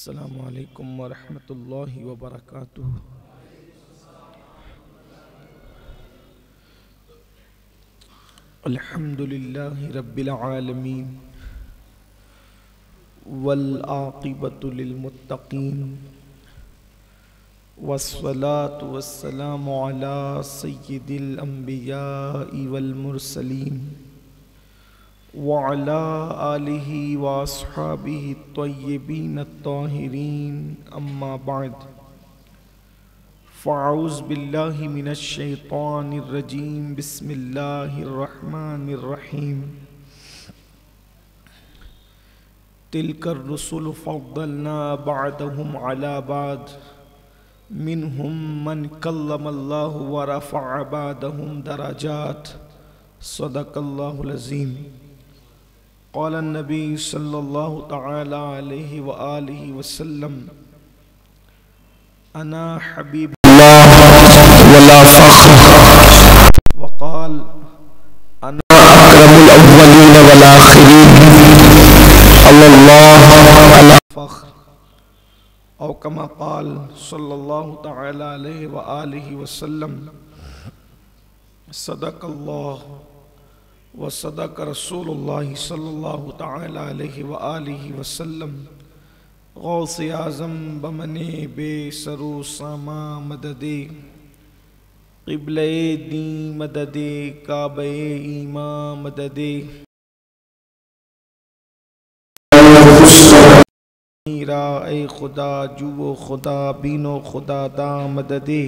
अस्सलामु अलैकुम वरहमतुल्लाहि वबरकातुहू। अल्हम्दुलिल्लाहि रब्बिल आलमीन वल आक़िबतु लिल मुत्तक़ीन वस्सलातु वस्सलामु अला सय्यिदिल अंबियाइ वल मुरसलीन व अला आलिहि व अस्हाबिहि त्वय्यिबीन अत्ताहिरीन अम्मा बाद फ़अऊज़ु बिल्लाहि मिनश शैतानिर रजीम बिस्मिल्लाहिर रहमानिर रहीम। तिलकर रुसुल फ़द्दलना बअदहुम अला बअद मिनहुम मन कल्लमल्लाहु व रफ़अ बअदहुम दरजात सदक़ल्लाहुल अज़ीम। क़ाल नबी सल्लल्लाहु तआला अलैहि व आलिहि वसल्लम अना हबीबुल्लाह वला फ़ख्र व क़ाल अना अकरमुल अव्वलीन वल आखिरीन अल्लाहु अला फ़ख्र औ कमा क़ाल सल्लल्लाहु तआला अलैहि व आलिहि वसल्लम सदक़ल्लाहु व सदक़ रसूलुल्लाह सल्लल्लाहु तआला अलैहि व आलिहि वसल्लम। गौसे आज़म बमने बेसरो सामा मददे क़िबले दी मददे काबे ईमा मददे मीरा ए खुदा जुओ खुदा बीनो खुदा दा मददे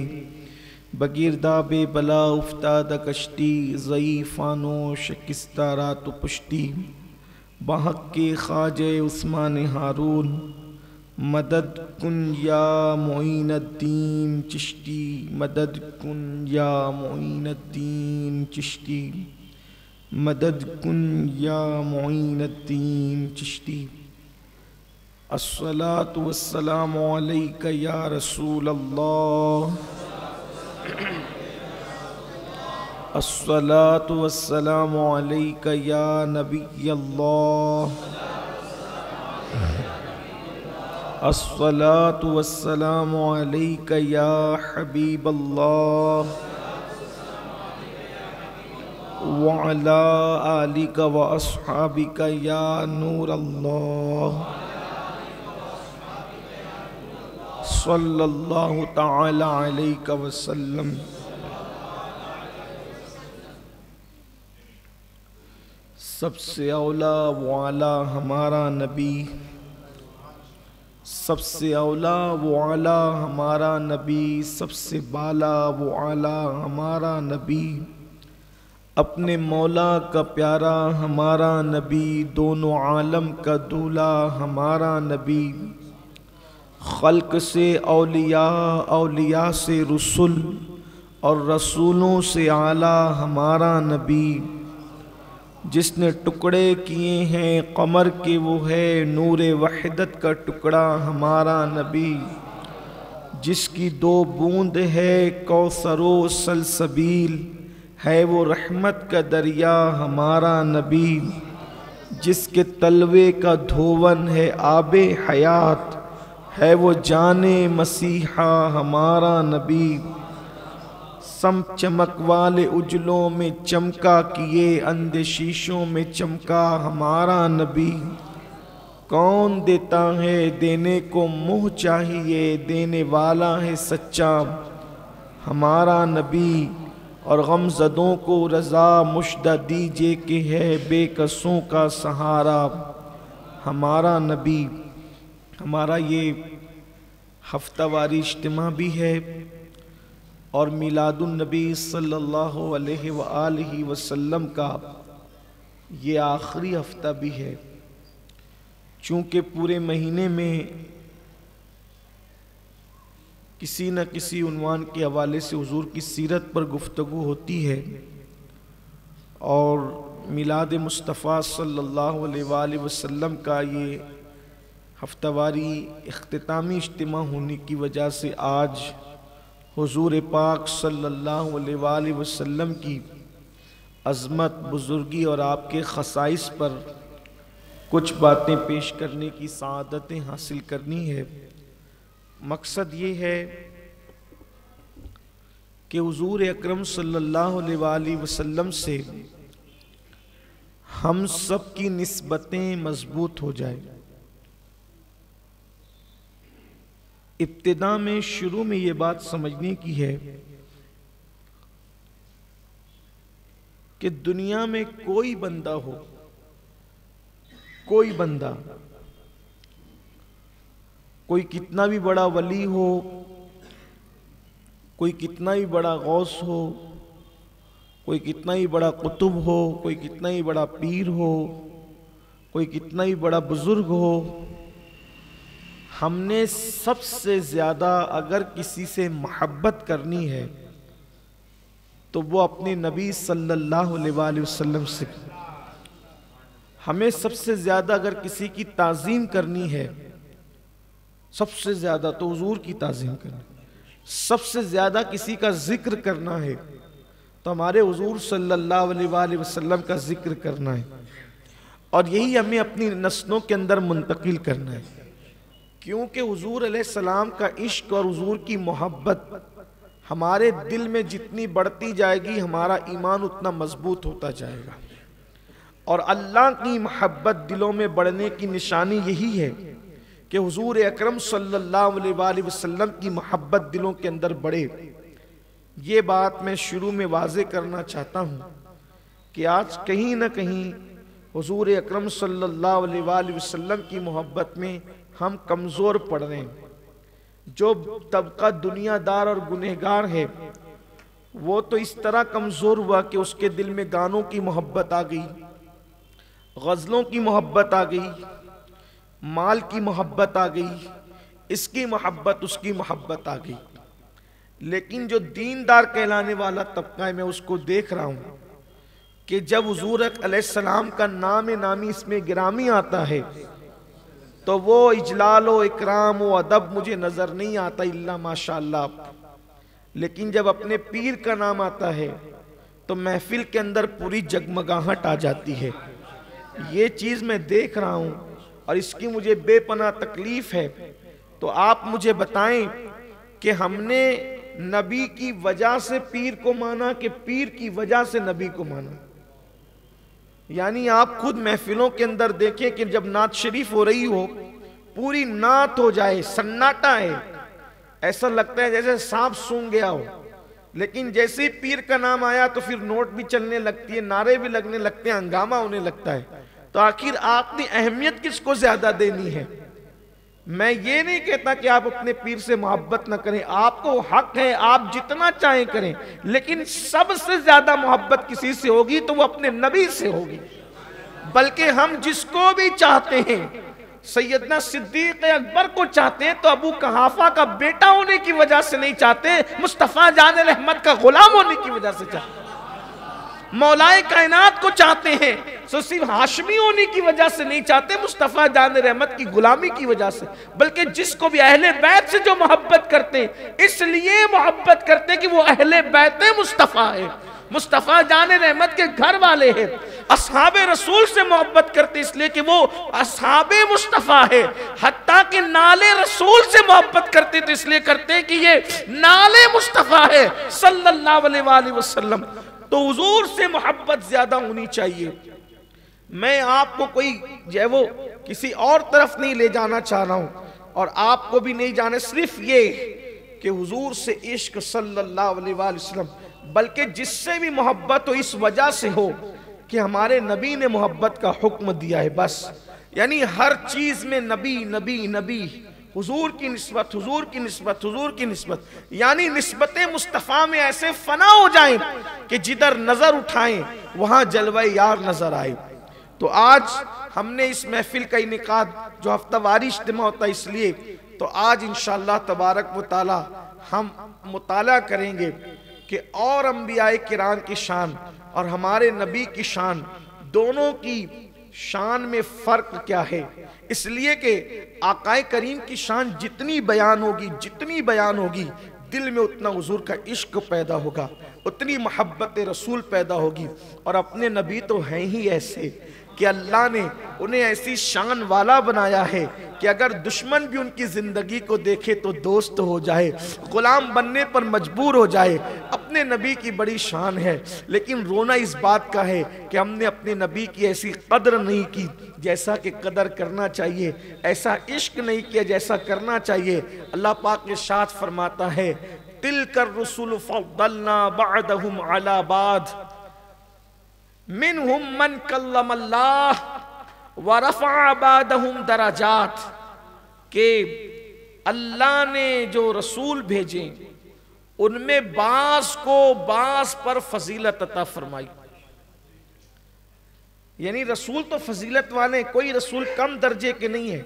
बगिरदा बेबला उफ्ताद कश्ती ज़ईफ़ानो शिकस्ता रात पुश्ती बहक के ख्वाजे उस्मान हारून मदद कुन या मोइनुद्दीन चिश्ती मदद कुन या मोइनुद्दीन चिश्ती मदद कुन या मोइनुद्दीन चिश्ती। अस्सलातु वस्सलामु अलैका या रसूल अल्लाह अस्सलातु वस्सलामु अलैका या नबी अल्लाह अस्सलातु वस्सलामु अलैका या हबीब अल्लाह व अला आलिका व अस्हाबिका या नूर अल्लाह सल्लल्लाहु तआला अलैका वसल्लम। सबसे औला वो आला हमारा नबी, सबसे औला वो आला हमारा नबी, सबसे बाला वो आला हमारा नबी, अपने मौला का प्यारा हमारा नबी, दोनों आलम का दूल्हा हमारा नबी, खल्क से औलिया, औलिया से रसूल और रसूलों से आला हमारा नबी, जिसने टुकड़े किए हैं कमर के वो है नूरे वहदत का टुकड़ा हमारा नबी, जिसकी दो बूंद है कौसरो सलसबील है वो रहमत का दरिया हमारा नबी, जिसके तलवे का धोवन है आबे हयात है वो जाने मसीहा हमारा नबी, सम चमक वाले उजलों में चमका किए अंधे शीशों में चमका हमारा नबी, कौन देता है देने को मुँह चाहिए देने वाला है सच्चा हमारा नबी, और गमज़दों को रज़ा मुश्दा दीजिए कि है बेकसों का सहारा हमारा नबी। हमारा ये हफ्तावारी इज्तिमा भी है और मिलादुन नबी सल्लल्लाहु अलैहि व आलिहि वसल्लम का ये आखिरी हफ्ता भी है। चूँकि पूरे महीने में किसी न किसी उन्वान के हवाले से हुजूर की सीरत पर गुफ्तगू होती है और मिलाद मुस्तफ़ा सल्लल्लाहु अलैहि वसल्लम का ये हफ्तावारी इख्तितामी इज्तिमा होने की वजह से आज हुजूर पाक सल्लल्लाहु अलैहि वसल्लम की अज़मत बुज़ुर्गी और आपके ख़साइस पर कुछ बातें पेश करने की सआदतें हासिल करनी है। मकसद ये है कि हुजूर अकरम सल्लल्लाहु अलैहि वसल्लम से हम सब की निस्बतें मजबूत हो जाए। इब्तिदा में शुरू में ये बात समझने की है कि दुनिया में कोई बंदा हो, कोई बंदा, कोई कितना भी बड़ा वली हो, कोई कितना ही बड़ा गौस हो, कोई कितना ही बड़ा कुतुब हो, कोई कितना ही बड़ा पीर हो, कोई कितना ही बड़ा बुजुर्ग हो, हमने सबसे ज्यादा अगर किसी से मोहब्बत करनी है तो वो अपने नबी सल्लल्लाहु अलैहि वसल्लम से। हमें सबसे ज्यादा अगर किसी की ताज़ीम करनी है, सबसे ज्यादा तो हुजूर की ताज़ीम करनी, सबसे ज्यादा किसी का जिक्र करना है तो हमारे हुजूर सल्लल्लाहु अलैहि वसल्लम का जिक्र करना है। और यही हमें अपनी नस्लों के अंदर मुंतकिल करना है, क्योंकि हुजूर अलैहिस्सलाम का इश्क और हुजूर की मोहब्बत हमारे दिल में जितनी बढ़ती जाएगी हमारा ईमान उतना मजबूत होता जाएगा। और अल्लाह की मोहब्बत दिलों में बढ़ने की निशानी यही है कि हुजूर अकरम सल्लल्लाहु अलैहि वसल्लम की मोहब्बत दिलों के अंदर बढ़े। ये बात मैं शुरू में वाज़े करना चाहता हूँ कि आज कहीं ना कहीं हुजूर अकरम सल्लल्लाहु अलैहि वसल्लम की मोहब्बत में हम कमज़ोर पड़ रहे हैं। जो तबका दुनियादार और गुनहगार है वो तो इस तरह कमज़ोर हुआ कि उसके दिल में गानों की मोहब्बत आ गई, गज़लों की मोहब्बत आ गई, माल की मोहब्बत आ गई, इसकी मोहब्बत उसकी मोहब्बत आ गई। लेकिन जो दीनदार कहलाने वाला तबका है मैं उसको देख रहा हूँ कि जब हुजूर अलैहिस्सलाम का नाम नामी इसमें गिरामी आता है तो वो इजलाल व इकराम व अदब मुझे नज़र नहीं आता इल्ला माशाअल्लाह। लेकिन जब अपने पीर का नाम आता है तो महफिल के अंदर पूरी जगमगाहट आ जाती है। ये चीज़ मैं देख रहा हूँ और इसकी मुझे बेपनाह तकलीफ है। तो आप मुझे बताएं कि हमने नबी की वजह से पीर को माना कि पीर की वजह से नबी को माना? यानी आप खुद महफिलों के अंदर देखें कि जब नात शरीफ हो रही हो, पूरी नात हो जाए, सन्नाटा है, ऐसा लगता है जैसे सांप सूंघ गया हो। लेकिन जैसे ही पीर का नाम आया तो फिर नोट भी चलने लगती है, नारे भी लगने लगते हैं, हंगामा होने लगता है। तो आखिर आपने अहमियत किसको ज्यादा देनी है? मैं ये नहीं कहता कि आप अपने पीर से मोहब्बत ना करें, आपको हक है, आप जितना चाहें करें, लेकिन सबसे ज्यादा मोहब्बत किसी से होगी तो वो अपने नबी से होगी। बल्कि हम जिसको भी चाहते हैं, सैयदना सिद्दीक अकबर को चाहते हैं तो अबू कहाफा का बेटा होने की वजह से नहीं चाहते, मुस्तफा जान रहमत का गुलाम होने की वजह से चाहते। मौलाए कायनात को चाहते हैं तो सिर्फ हाशमी होने की वजह से नहीं चाहते, मुस्तफ़ा जान रहमत की गुलामी की वजह से। बल्कि जिसको भी अहले बैत से जो मोहब्बत करते हैं इसलिए मोहब्बत करते हैं कि वो अहले बैत मुस्तफ़ा है, मुस्तफ़ा जान रहमत के घर वाले हैं। असहाबे रसूल से मोहब्बत करते इसलिए कि वो असहाबे मुस्तफ़ा है। हत्ता कि नाले रसूल से मोहब्बत करते तो इसलिए करते हैं कि ये नाले मुस्तफ़ा है सल्लल्लाहु अलैहि वसल्लम। तो हुजूर से मोहब्बत ज्यादा होनी चाहिए। मैं आपको कोई जो है वो किसी और तरफ नहीं ले जाना चाह रहा हूं और आपको भी नहीं जाने, सिर्फ ये कि हुजूर से इश्क सल्लल्लाहु अलैहि वसल्लम, बल्कि जिससे भी मोहब्बत हो इस वजह से हो कि हमारे नबी ने मोहब्बत का हुक्म दिया है। बस यानी हर चीज में नबी नबी नबी, हुजूर की निस्बत, हुजूर की निस्बत, हुजूर की निस्बत, यानी निस्बतें मुस्तफ़ा में ऐसे फना हो जाएं कि जिधर नजर उठाएं वहां जलवा यार नजर आए। तो आज हमने इस महफिल का इनेकाद जो हफ्तावारी इज्तिमा होता है इसलिए, तो आज इंशाअल्लाह तबारक व तआला हम मुताला करेंगे कि और अंबियाए किराम की शान और हमारे नबी की शान, दोनों की शान में फर्क क्या है। इसलिए कि आकाए करीम की शान जितनी बयान होगी, जितनी बयान होगी, दिल में उतना हुजूर का इश्क पैदा होगा, उतनी मोहब्बत रसूल पैदा होगी। और अपने नबी तो हैं ही ऐसे कि अल्लाह ने उन्हें ऐसी शान वाला बनाया है कि अगर दुश्मन भी उनकी जिंदगी को देखे तो दोस्त हो जाए, गुलाम बनने पर मजबूर हो जाए। अपने नबी की बड़ी शान है, लेकिन रोना इस बात का है कि हमने अपने नबी की ऐसी कदर नहीं की जैसा कि कदर करना चाहिए, ऐसा इश्क नहीं किया जैसा करना चाहिए। अल्लाह पाक इरशाद फरमाता है, तिलकर रसूल फद्दलना बअदहुम अला बाद मिनहुम मन कल्लमल्लाह व रफ़अ बादहुम दराजात, के अल्लाह ने जो रसूल भेजे उनमें बास को बास पर फजीलत अता फरमाई। यानी रसूल तो फजीलत वाले, कोई रसूल कम दर्जे के नहीं है,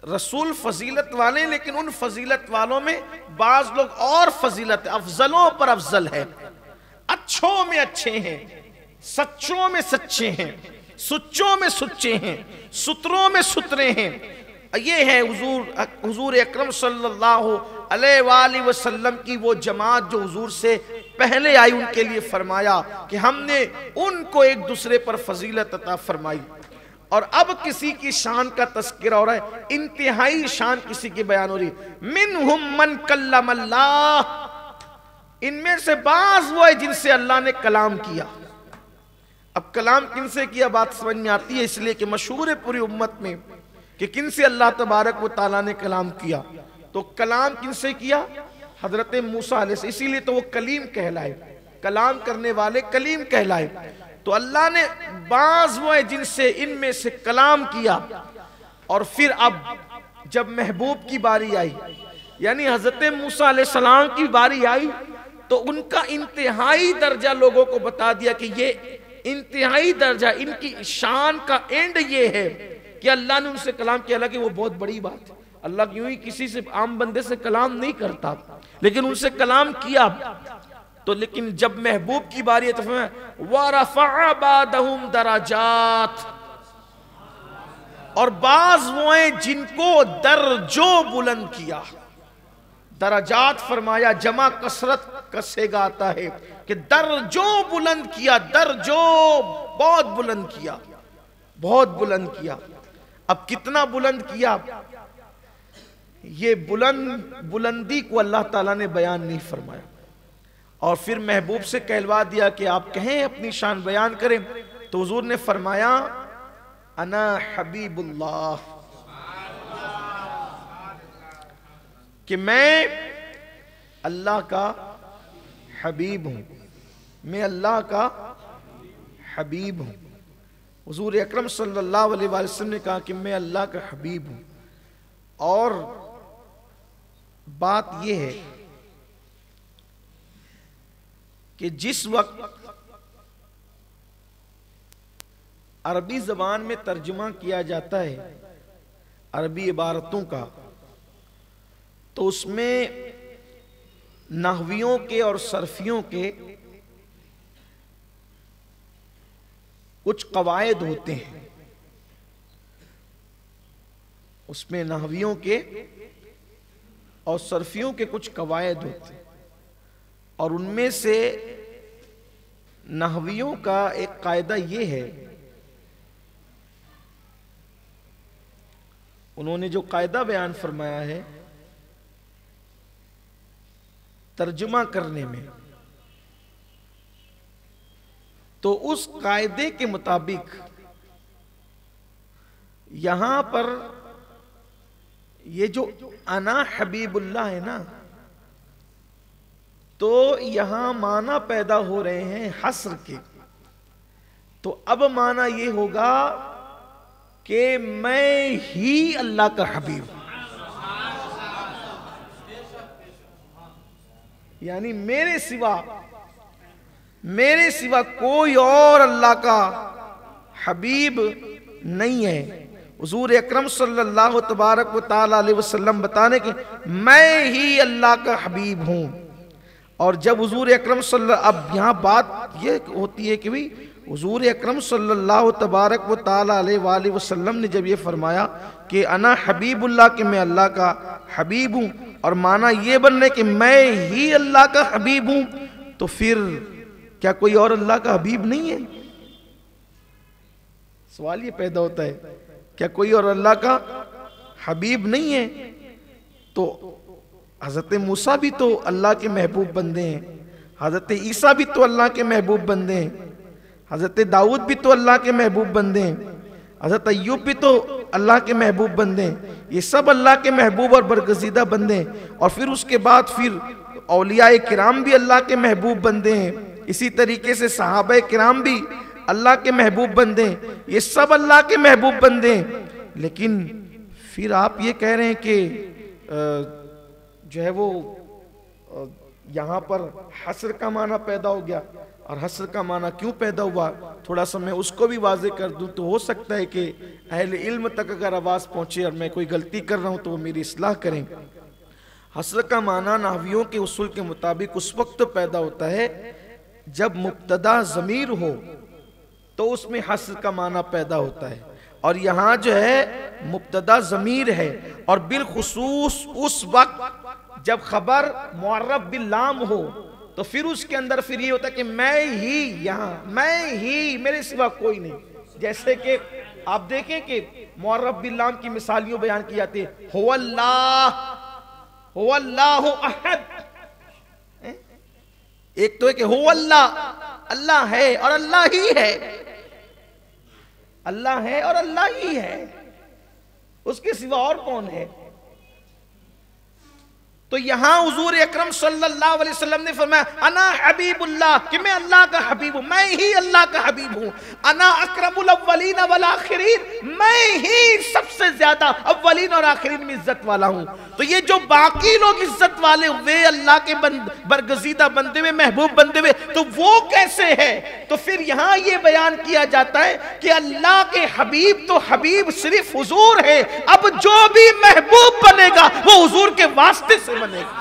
रसूल फजीलत वाले, लेकिन उन फजीलत वालों में बाज लोग और फजीलत अफजलों पर अफजल है, अच्छों में अच्छे हैं, सच्चों में सच्चे हैं, सुच्चों में सुच्चे हैं, सुतरों में सुतरे हैं। ये है हुजूर अकरम सल्लल्लाहु अलैहि वसल्लम की वो जमात जो हुजूर से पहले आई, उनके लिए फरमाया कि हमने उनको एक दूसरे पर फजीलत अता फरमाई। और अब किसी की शान का तस्करा हो रहा है, इंतहाई शान किसी की बयान हो रही। मिनहुम मन कल्लमल्लाह, इनमें से बाज वो है जिनसे अल्लाह ने कलाम किया। अब कलाम किनसे किया बात समझ में आती है, इसलिए कि मशहूर है पूरी उम्मत में कि किनसे अल्लाह तबारक व तआला ने कलाम किया। तो कलाम किनसे किया? हजरत मूसा अलैहि, इसीलिए तो वो कलीम कहलाए, कलाम करने वाले कलीम कहलाए। तो अल्लाह ने बाज वो है जिनसे इनमें से कलाम किया। और फिर अब जब महबूब की बारी आई, यानी हजरत मूसा अलैहि सलाम की बारी आई, तो उनका इंतहाई दर्जा लोगों को बता दिया कि ये इंतहाई दर्जा, इनकी शान का एंड ये है कि अल्लाह ने उनसे कलाम किया। हालांकि वो बहुत बड़ी बात है, अल्लाह यूं ही किसी से आम बंदे से कलाम नहीं करता, लेकिन उनसे कलाम किया। तो लेकिन जब महबूब की बारी है तो वरफ़अ बादहुम दराजात, और बाज वो हैं जिनको दर्जों बुलंद किया। दराजात फरमाया जमा कसरत कसेगा आता है कि दर्जों बुलंद किया, दर्जों बहुत बुलंद किया, बहुत बुलंद किया। अब कितना बुलंद किया, ये बुलंदी को अल्लाह ताला ने बयान नहीं फरमाया। और फिर महबूब से कहलवा दिया कि आप कहें, अपनी शान बयान करें। तो हुजूर ने फरमाया अना हबीबुल्लाह, कि मैं अल्लाह का हबीब हूं, मैं अल्लाह का हबीब हूं। हुजूर अकरम सल्लल्लाहु अलैहि वसल्लम ने कहा कि मैं अल्लाह का हबीब हूं। और बात यह है कि जिस वक्त अरबी जबान में तर्जुमा किया जाता है अरबी इबारतों का, तो उसमें नहवियों के और सरफियों के कुछ कवायद होते हैं। उसमें नहवियों के और सरफियों के कुछ कवायद होते हैं, और उनमें से नहवियों का एक कायदा ये है, उन्होंने जो कायदा बयान फरमाया है तर्जुमा करने में, तो उस कायदे के मुताबिक यहां पर ये जो अना हबीबुल्लाह है ना, तो यहां माना पैदा हो रहे हैं हस्र के। तो अब माना ये होगा कि मैं ही अल्लाह का हबीब हूं, यानी मेरे सिवा कोई और अल्लाह का हबीब नहीं है। हुजूर अकरम सल्लल्लाहु तबारक व तआला अलैहि वसल्लम बताने के मैं ही अल्लाह का हबीब हूं। और जब हुजूर अकरम अब यहाँ बात ये होती है कि भाई हुजूर अकरम सल्लल्लाहु तबारक व तआला अलैहि वसल्लम ने जब ये फरमाया कि अना हबीबुल्लाह, कि मैं अल्लाह का हबीब हूँ, और माना ये बनने कि मैं ही अल्लाह का हबीब हूँ, तो फिर क्या कोई और अल्लाह का हबीब नहीं है? सवाल ये पैदा होता है, क्या कोई और अल्लाह का हबीब नहीं है? तो हजरत मूसा भी तो अल्लाह के महबूब बंदे हैं, हजरत ईसा भी तो अल्लाह के महबूब बंदे हैं, हजरत दाऊद भी तो अल्लाह के महबूब बंदे हैं, हजरत अय्यूब भी तो अल्लाह के महबूब बंदे हैं। ये सब अल्लाह के महबूब और बरगजीदा बंदे हैं। और फिर उसके बाद फिर औलिया किराम भी अल्लाह के महबूब बंदे हैं। इसी तरीके से सहाबा किराम भी अल्लाह के महबूब बंदे हैं। ये सब अल्लाह के महबूब बंदे हैं। लेकिन फिर आप ये कह रहे हैं कि जो है वो यहाँ पर हस्र का माना पैदा हो गया। और हस्र का माना क्यों पैदा हुआ, थोड़ा सा मैं उसको भी वाजे कर दूं, तो हो सकता है कि अहले इल्म तक अगर आवाज़ पहुंचे और मैं कोई गलती कर रहा हूं तो वो मेरी इस्लाह करें। हस्र का माना नाहवियों के उसूल के मुताबिक उस वक्त पैदा होता है जब मुब्तदा ज़मीर हो, तो उसमें हस्र का माना पैदा होता है। और यहाँ जो है मुब्तदा ज़मीर है, और बिलखुसूस उस वक्त जब खबर मुअर्रफ बिल्लाम हो, तो फिर उसके अंदर फिर ये होता है कि मैं ही यहाँ, मैं ही, मेरे सिवा कोई नहीं। जैसे कि आप देखें कि मुअर्रफ बिल्लाम की मिसालियों बयान की जाती है, हुवल्लाहु अहद। एक तो है कि हुवल्लाह, अल्लाह है और अल्लाह ही है, अल्लाह है और अल्लाह ही है, उसके सिवा और कौन है? तो यहां हुजूर अकरम सल्लल्लाहु अलैहि वसल्लम ने फरमाया अना हबीबुल्लाह, कि मैं अल्लाह का हबीब हूं, मैं ही अल्लाह का हबीब हूं। अना अकरमुल अव्वलीन वल आखिरीन, मैं ही सबसे ज्यादा अव्वलीन और आखिरीन में इज्जत वाला हूं। तो ये जो बाकी लोग इज्जत वाले वे अल्लाह के बरगजीदा बंदे हुए, महबूब बंदे हुए, तो वो कैसे है? तो फिर यहां ये बयान किया जाता है कि अल्लाह के हबीब तो हबीब सिर्फ हुजूर है। अब जो भी महबूब बनेगा वो हुजूर के वास्ते से बनेगा,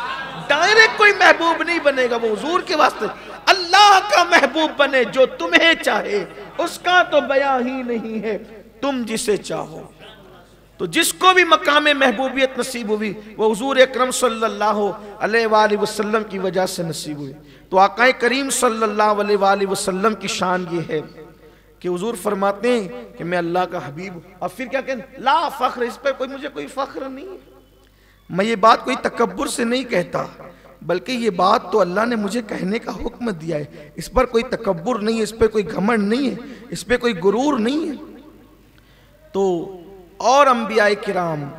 डायरेक्ट कोई महबूब नहीं बनेगा, वो हुजूर के वास्ते। अल्लाह का महबूब बने जो तुम्हें चाहे, उसका तो बयान ही नहीं है, तुम जिसे चाहो। तो जिसको भी मकाम महबूबियत नसीब हुई वो हुजूर अकरम सल्लल्लाहु अलैहि वसल्लम की वजह से नसीब हुई। तो आकाए करीम सल्लल्लाहु अलैहि वसल्लम की शान ये है कि हुजूर फरमाते हैं कि मैं अल्लाह का हबीब हूँ। और फिर क्या कहते, ला फख्र, इस पर मुझे कोई फख्र नहीं है। मैं ये बात कोई तकब्बुर से नहीं कहता, बल्कि ये बात तो अल्लाह ने मुझे कहने का हुक्म दिया है। इस पर कोई तकब्बुर नहीं है, इस पर कोई घमंड नहीं है, इस पर कोई गुरूर नहीं है। तो और अंबिया किराम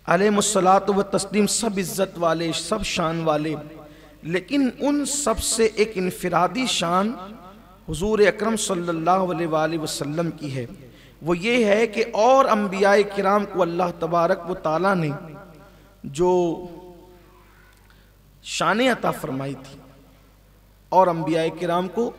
अलैहिमुस्सलातु व तस्लीम सब इज्जत वाले, सब शान वाले, लेकिन उन सब से एक इनफिरादी शान हुजूर अकरम सल्लल्लाहु अलैहि वसल्लम की है। वो ये है कि और अंबिया किराम को अल्लाह तबारक व ताला ने जो शान अता फरमाई थी, और अंबिया किराम को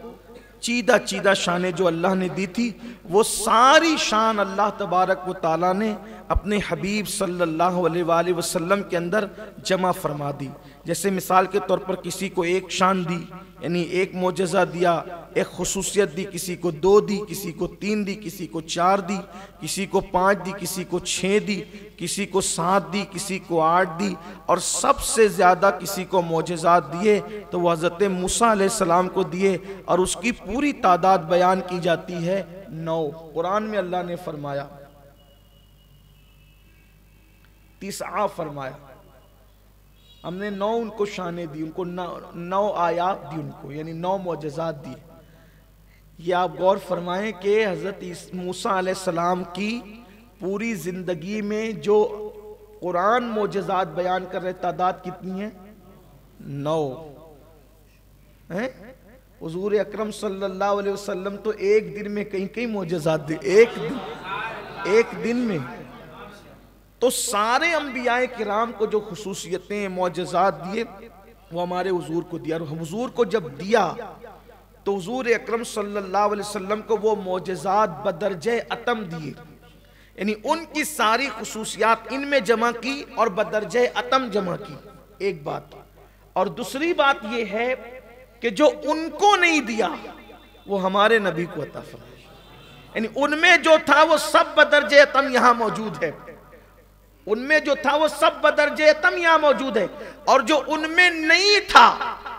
चीदा चीदा शान जो अल्लाह ने दी थी, वो सारी शान अल्लाह तबारक व ताला ने अपने हबीब सल्लल्लाहु अलैहि वसल्लम के अंदर जमा फरमा दी। जैसे मिसाल के तौर पर किसी को एक शान दी, यानी एक मोजज़ा दिया, एक खुसूसियत दी, किसी को 2 दी, किसी को 3 दी, किसी को 4 दी, किसी को 5 दी, किसी को 6 दी, किसी को 7 दी, किसी को 8 दी, और सबसे ज़्यादा किसी को मोजज़ात दिए तो वह हज़रत मूसा अलैहिस्सलाम को दिए, और उसकी पूरी तादाद बयान की जाती है 9। कुरान में अल्लाह ने फरमाया 9 फरमाया, हमने 9 उनको शाने दी, उनको 9 आयात दी, उनको यानी 9 मोजज़ात दिए। ये आप गौर फरमाएं कि हज़रत मूसा अलैहिस्सलाम की पूरी ज़िंदगी में जो कुरान मोजज़ात बयान कर रहे, तादाद कितनी है? 9 हैं। हुजूर अकरम सल्लल्लाहु अलैहि वसल्लम तो एक दिन में कई कई मोजज़ात दिए, एक दिन में। तो सारे अंबियाए किराम को जो खुसूसियतें मोजज़ात दिए वो हमारे हुजूर को दिया, और हुजूर को जब दिया तो हुजूर अकरम सल्लल्लाहु अलैहि वसल्लम को वो मोजज़ात बदरजे अतम दिए, यानी उनकी सारी खुसूसियात इनमें जमा की और बदरजे अतम जमा की, एक बात। और दूसरी बात ये है कि जो उनको नहीं दिया वो हमारे नबी को अता फरमाया, यानी उनमें जो था वो सब बदरजे अतम यहाँ मौजूद है, उनमें जो था वो सब बदरजे अतम यहाँ मौजूद है। और जो उनमें नहीं था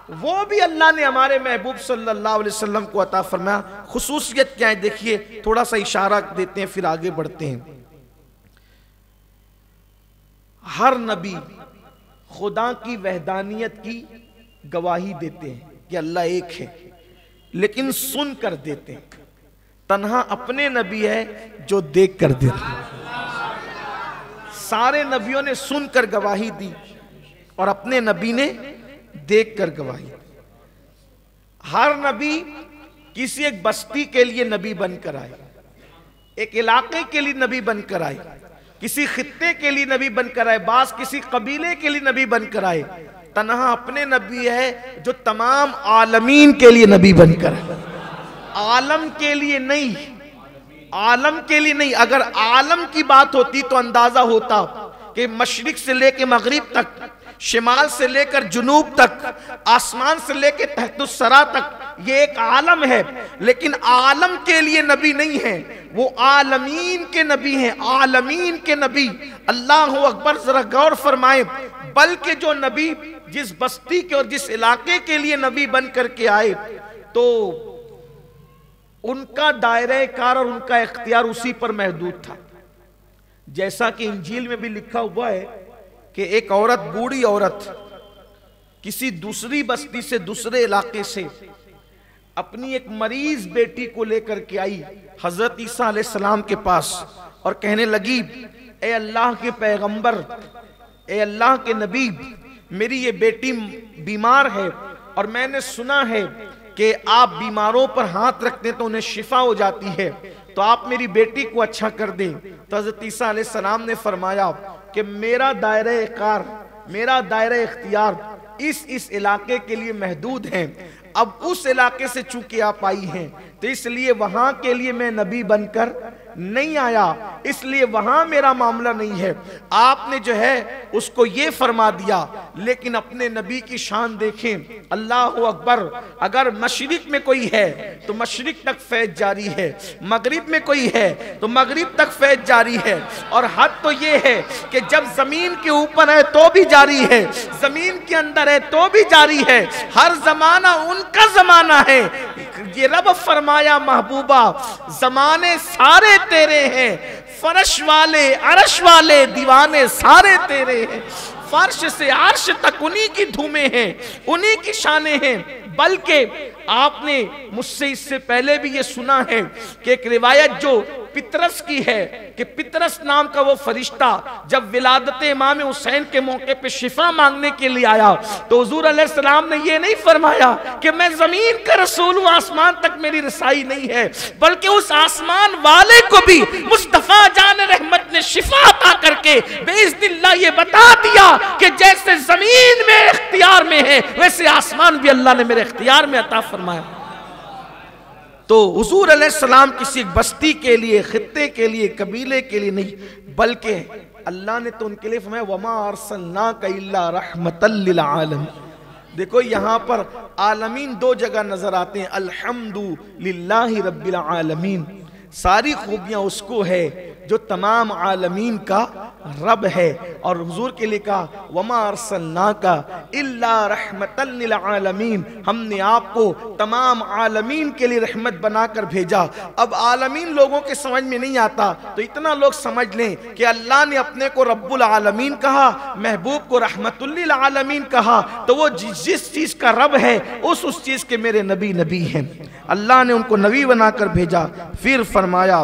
वो भी अल्लाह ने हमारे महबूब सल्लल्लाहु अलैहि वसल्लम को अता फरमाया। खुसूसियत क्या है देखिए, थोड़ा सा इशारा देते हैं फिर आगे बढ़ते हैं। हर नबी खुदा की वहदानियत की गवाही देते हैं कि अल्लाह एक है, लेकिन सुन कर देते हैं। तन्हा अपने नबी है जो देख कर देते हैं। सारे नबियों ने सुनकर गवाही दी और अपने नबी ने देख कर गवाही दी। हर नबी किसी एक बस्ती के लिए नबी बनकर आए, एक इलाके के लिए नबी बनकर आए, किसी खित्ते के लिए नबी बनकर आए, बास किसी कबीले के लिए नबी बनकर आए। तन्हा अपने नबी है जो तमाम आलमीन के लिए नबी बनकर आए। आलम के लिए नहीं, आलम के लिए नहीं। अगर आलम की बात होती तो अंदाजा होता कि मशरिक से लेकर मगरिब तक, शिमाल से लेकर जुनूब तक, आसमान से लेकर तहतुस्सरा तक ये एक आलम है। लेकिन आलम के लिए नबी नहीं है, वो आलमीन के नबी हैं, आलमीन के नबी। अल्लाह अकबर, जरा गौर फरमाए। बल्कि जो नबी जिस बस्ती के और जिस इलाके के लिए नबी बन करके आए, तो उनका दायरे कार और उनका इख्तियार उसी पर महदूद था। जैसा कि इंजील में भी लिखा हुआ है कि एक औरत, बूढ़ी औरत, किसी दूसरी बस्ती से, दूसरे इलाके से अपनी एक मरीज बेटी को लेकर के आई हजरत ईसा अलैहिस्सलाम के पास और कहने लगी, ए अल्लाह के पैगंबर, ए अल्लाह के नबी, मेरी ये बेटी बीमार है और मैंने सुना है कि आप बीमारों पर हाथ रखते तो उन्हें शिफा हो जाती है, तो आप मेरी बेटी को अच्छा कर दें। तो हज़रत ईसा अलैहिस्सलाम ने फरमाया कि मेरा दायरे कार, मेरा दायरे इख्तियार इस इलाके के लिए महदूद है। अब उस इलाके से चूंकि आप आई हैं तो इसलिए वहां के लिए मैं नबी बनकर नहीं आया, इसलिए वहां मेरा मामला नहीं है। आपने जो है उसको ये फरमा दिया, लेकिन अपने नबी की शान देखें। अल्लाह अकबर। अगर मशरिक में कोई है तो मशरिक तक फैज जारी है, मगरिब में कोई है तो मगरिब तक फैज जारी है। और हद तो ये है कि जब जमीन के ऊपर है तो भी जारी है, जमीन के अंदर है तो भी जारी है। हर जमाना उनका जमाना है। ये रब फरमाया, महबूबा जमाने सारे तेरे हैं, फर्श वाले अरश वाले दीवाने सारे तेरे हैं। फर्श से अर्श तक उन्हीं की धूमें हैं, उन्हीं की शाने हैं। बल्कि आपने मुझसे इससे पहले भी ये सुना है कि एक रिवायत जो पितरस की है कि पितरस नाम का वो फरिश्ता जब विलादत इमाम हुसैन के मौके पे शिफा मांगने के लिए आया तो हुजूर अलैहिस्सलाम ने ये नहीं फरमाया कि मैं जमीन का रसूल हूं, आसमान तक मेरी रसाई नहीं है, बल्कि उस आसमान वाले को भी मुस्तफा जान रहमत ने शिफा अता करके बेइज़्निल्लाह ये बता दिया कि जैसे जमीन में इख्तियार में है वैसे आसमान भी अल्लाह ने मेरे इख्तियार में अता फरमाया। तो हुजूर अलैहिस्सलाम किसी बस्ती के लिए, खित्ते के लिए, कबीले के लिए नहीं, बल्कि अल्लाह ने तो उनके लिए फरमाया वमा अरसलनाका इल्ला रहमतल लिल आलमीन। देखो यहाँ पर आलमीन दो जगह नजर आते हैं। अल्हम्दुलिल्लाहि रब्बिल आलमीन, सारी खूबियां उसको है जो तमाम आलमीन का रब है। और हुजूर के लिए कहा वमा अरसलनाका इल्ला रहमतल लिल आलमीन, हमने आपको तमाम आलमीन के लिए रहमत बनाकर भेजा। अब आलमीन लोगों के समझ में नहीं आता तो इतना लोग समझ लें कि अल्लाह ने अपने को रब्बुल आलमीन कहा, महबूब को रहमतुल लिल आलमीन कहा, तो वो जिस चीज का रब है उस चीज के मेरे नबी नबी हैं। अल्लाह ने उनको नबी बनाकर भेजा। फिर फरमाया,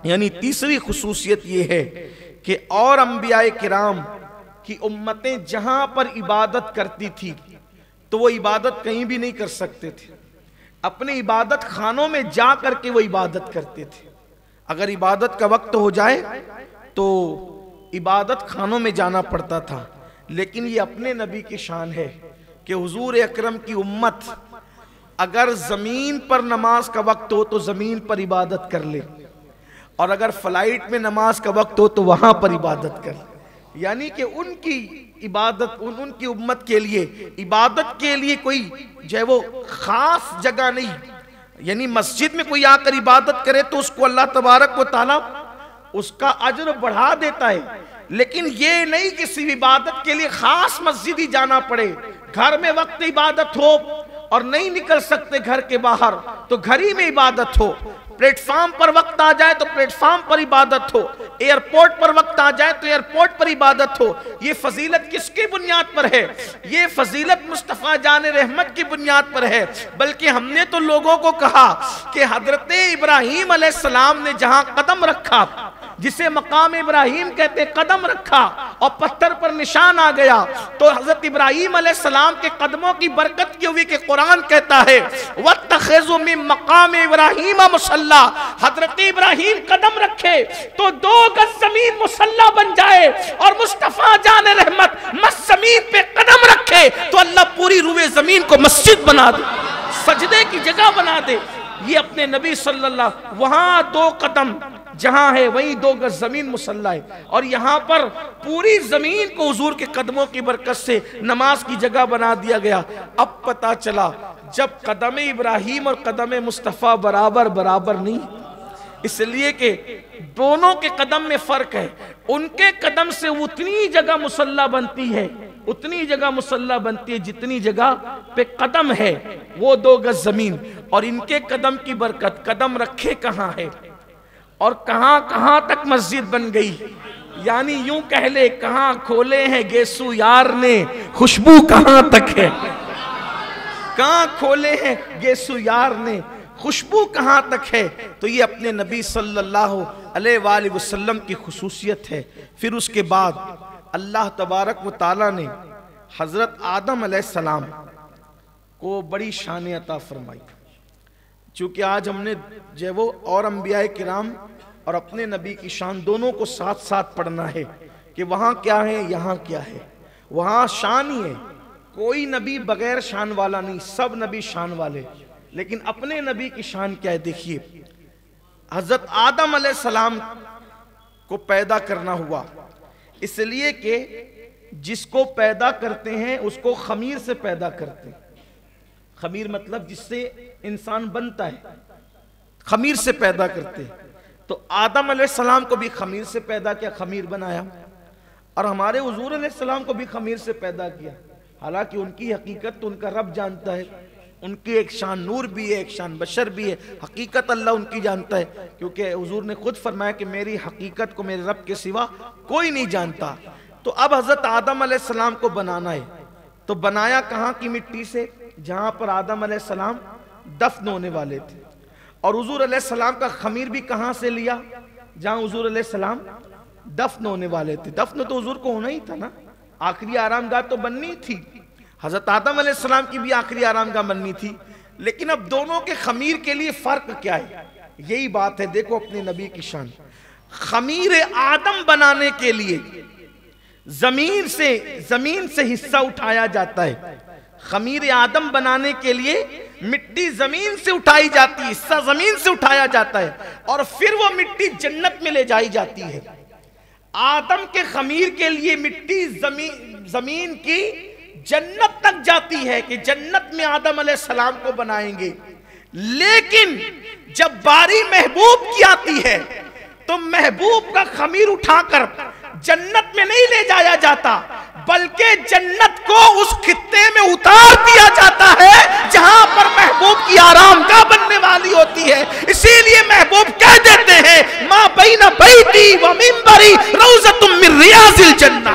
यानी तीसरी खुसूसियत ये है कि और अंबियाए किराम की उम्मतें जहां पर इबादत करती थी तो वो इबादत कहीं भी नहीं कर सकते थे, अपने इबादत खानों में जा करके वो इबादत करते थे। अगर इबादत का वक्त हो जाए तो इबादत खानों में जाना पड़ता था। लेकिन ये अपने नबी की शान है कि हुजूर अकरम की उम्मत अगर जमीन पर नमाज का वक्त हो तो जमीन पर इबादत कर ले, और अगर फ्लाइट में नमाज का वक्त हो तो वहां पर इबादत कर ले। यानी कि उनकी इबादत, उनकी उम्मत के लिए इबादत के लिए कोई जो है वो खास जगह नहीं। यानी मस्जिद में कोई आकर इबादत करे तो उसको अल्लाह तबारक व तआला उसका अज्र बढ़ा देता है, लेकिन ये नहीं कि सिर्फ इबादत के लिए खास मस्जिद ही जाना पड़े, घर में वक्त इबादत हो और नहीं निकल सकते घर के बाहर तो घर ही में इबादत हो, प्लेटफॉर्म पर वक्त आ जाए तो प्लेटफॉर्म पर इबादत हो, एयरपोर्ट पर वक्त आ जाए तो एयरपोर्ट पर इबादत हो। ये फजीलत किसकी बुनियाद पर है? ये फजीलत मुस्तफ़ा जान रहमत की बुनियाद पर है। बल्कि हमने तो लोगों को कहा कि हजरत इब्राहीम अलैहिस्सलाम ने जहां कदम रखा, जिसे मकाम इब्राहीम कहते, कदम रखा और पत्थर पर निशान आ गया, तो हजरत इब्राहीम अलैहिस्सलाम के कदमों की बरकत की हुई कि कुरान कहता है वत्तखिज़ू मिन मकाम इब्राहीम मुसल्ला, हजरत इब्राहीम कदम रखे तो 2 गज जमीन मुसल्ला बन जाए, और मुस्तफा जान रहमत मस जमीन पे कदम रखे तो अल्लाह पूरी रूए जमीन को मस्जिद बना दे, सजदे की जगह बना दे। ये अपने नबी सल्लल्लाहु, वहां 2 कदम जहां है वहीं 2 गज जमीन मुसल्ला है, और यहां पर पूरी जमीन को हुजूर के कदमों की बरकत से नमाज की जगह बना दिया गया। अब पता चला जब कदम इब्राहीम और कदम मुस्तफ़ा बराबर बराबर नहीं, इसलिए कि दोनों के कदम में फर्क है। उनके कदम से उतनी जगह मुसल्ला बनती है, उतनी जगह मुसल्ला बनती है जितनी जगह पे कदम है वो 2 गज जमीन, और इनके कदम की बरकत, कदम रखे कहां है और कहां कहां तक मस्जिद बन गई। यानी यूं कह ले, कहां खोले हैं गेसू यार ने, खुशबू कहां तक है। कहां खोले हैं गेसू यार ने, खुशबू कहां तक है। तो ये अपने नबी सल्लल्लाहु अलैहि वसल्लम की खुसूसियत है। फिर उसके बाद अल्लाह तबारक व तआला ने हजरत आदम अलैहिस्सलाम को बड़ी शान अता फरमाई। चूंकि आज हमने जो वो और अंबियाए किराम और अपने नबी की शान दोनों को साथ साथ पढ़ना है कि वहाँ क्या है यहाँ क्या है। वहाँ शान ही है, कोई नबी बगैर शान वाला नहीं, सब नबी शान वाले। लेकिन अपने नबी की शान क्या है देखिए, हजरत आदम अलैहिस्सलाम को पैदा करना हुआ इसलिए कि जिसको पैदा करते हैं उसको खमीर से पैदा करते हैं। खमीर मतलब जिससे इंसान बनता है, खमीर से पैदा करते हैं। तो आदम अलैहिस्सलाम को भी खमीर से पैदा किया, खमीर बनाया, और हमारे हुजूर अलैहिस्सलाम को भी खमीर से पैदा किया। हालांकि उनकी हकीकत तो उनका रब जानता है, उनकी एक शान नूर भी है, एक शान बशर भी है, हकीकत अल्लाह उनकी जानता है, क्योंकि हुजूर ने खुद फरमाया कि मेरी हकीकत को मेरे रब के सिवा कोई नहीं जानता। तो अब हजरत आदम अलैहिस्सलाम को बनाना है, तो बनाया कहाँ की मिट्टी से, जहां पर आदम अलैहिस्सलाम दफन होने वाले थे। और हुजूर अलैहिस्सलाम का खमीर भी कहां से लिया, जहां हुजूर अलैहिस्सलाम दफन होने वाले थे। दफन तो हुजूर को होना ही था ना, आखिरी आरामगाह तो बननी थी। हजरत आदम अलैहिस्सलाम की भी आखिरी आरामगाह बननी थी। लेकिन अब दोनों के खमीर के लिए फर्क क्या है, यही बात है। देखो अपने नबी की शान, खमीर आदम बनाने के लिए जमीन से हिस्सा उठाया जाता है। खमीर आदम बनाने के लिए मिट्टी जमीन से उठाई जाती है, हिस्सा जमीन से उठाया जाता है, और फिर वो मिट्टी जन्नत में ले जाई जाती है। आदम के खमीर के लिए मिट्टी जमीन की जन्नत तक जाती है कि जन्नत में आदम अलैहिस्सलाम को बनाएंगे। लेकिन जब बारी महबूब की आती है तो महबूब का खमीर उठाकर जन्नत में नहीं ले जाया जाता, बल्कि जन्नत को उस खित्ते में उतार दिया जाता है जहां पर महबूब की आरामगाह बनने वाली होती है। इसीलिए महबूब कह देते हैं मां बैना बैती व मिंबरी रौज़तुम मिन रियाज़िल जन्नह।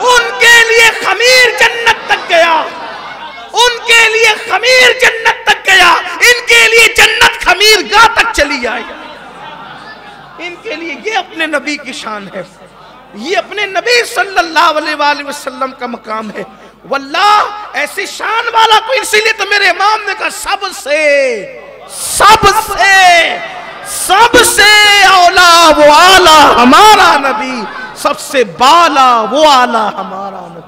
उनके लिए खमीर जन्नत तक गया, उनके लिए खमीर जन्नत तक गया, इनके लिए जन्नत खमीर गाह तक चली आई। इनके लिए ये अपने नबी की शान है, ये अपने नबी सल्लल्लाहु अलैहि वसल्लम का मकाम है। वल्लाह ऐसी शान वाला कोई, इसीलिए तो मेरे इमाम ने कहा सबसे औला वो आला हमारा नबी, सबसे बाला वो आला हमारा नबी,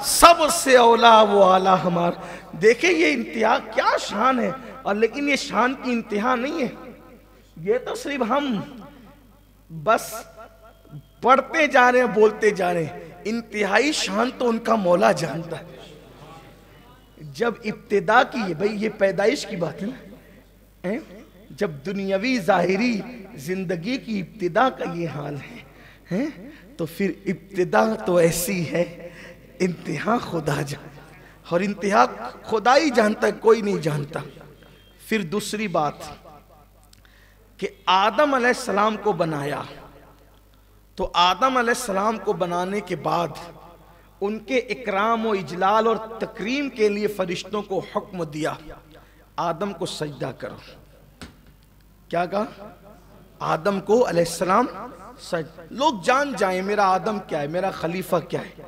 सबसे औला वो आला हमारा। देखिए ये इंतहा क्या शान है। और लेकिन ये शान की इंतहा नहीं है, ये तो सिर्फ हम बस पढ़ते जा रहे हैं, बोलते जा रहे हैं। इंतहाई शान तो उनका मौला जानता है। जब इब्तिदा की है, भाई ये पैदाइश की बात है ना, जब दुनियावी जाहिरी जिंदगी की इब्तिदा का ये हाल है, हैं, तो फिर इब्तिदा तो ऐसी है, इंतहा खुदा जाने, और इंतहा खुदा ही जानता है, कोई नहीं जानता। फिर दूसरी बात कि आदम अलैहिस्सलाम को बनाया, तो आदम अलैहिस्सलाम को बनाने के बाद उनके इकराम और इजलाल और तकरीम के लिए फरिश्तों को हुक्म दिया, आदम को सजदा करो। क्या कहा? आदम को अलैहिस्सलाम सज। लोग जान जाएं मेरा आदम क्या है, मेरा खलीफा क्या है।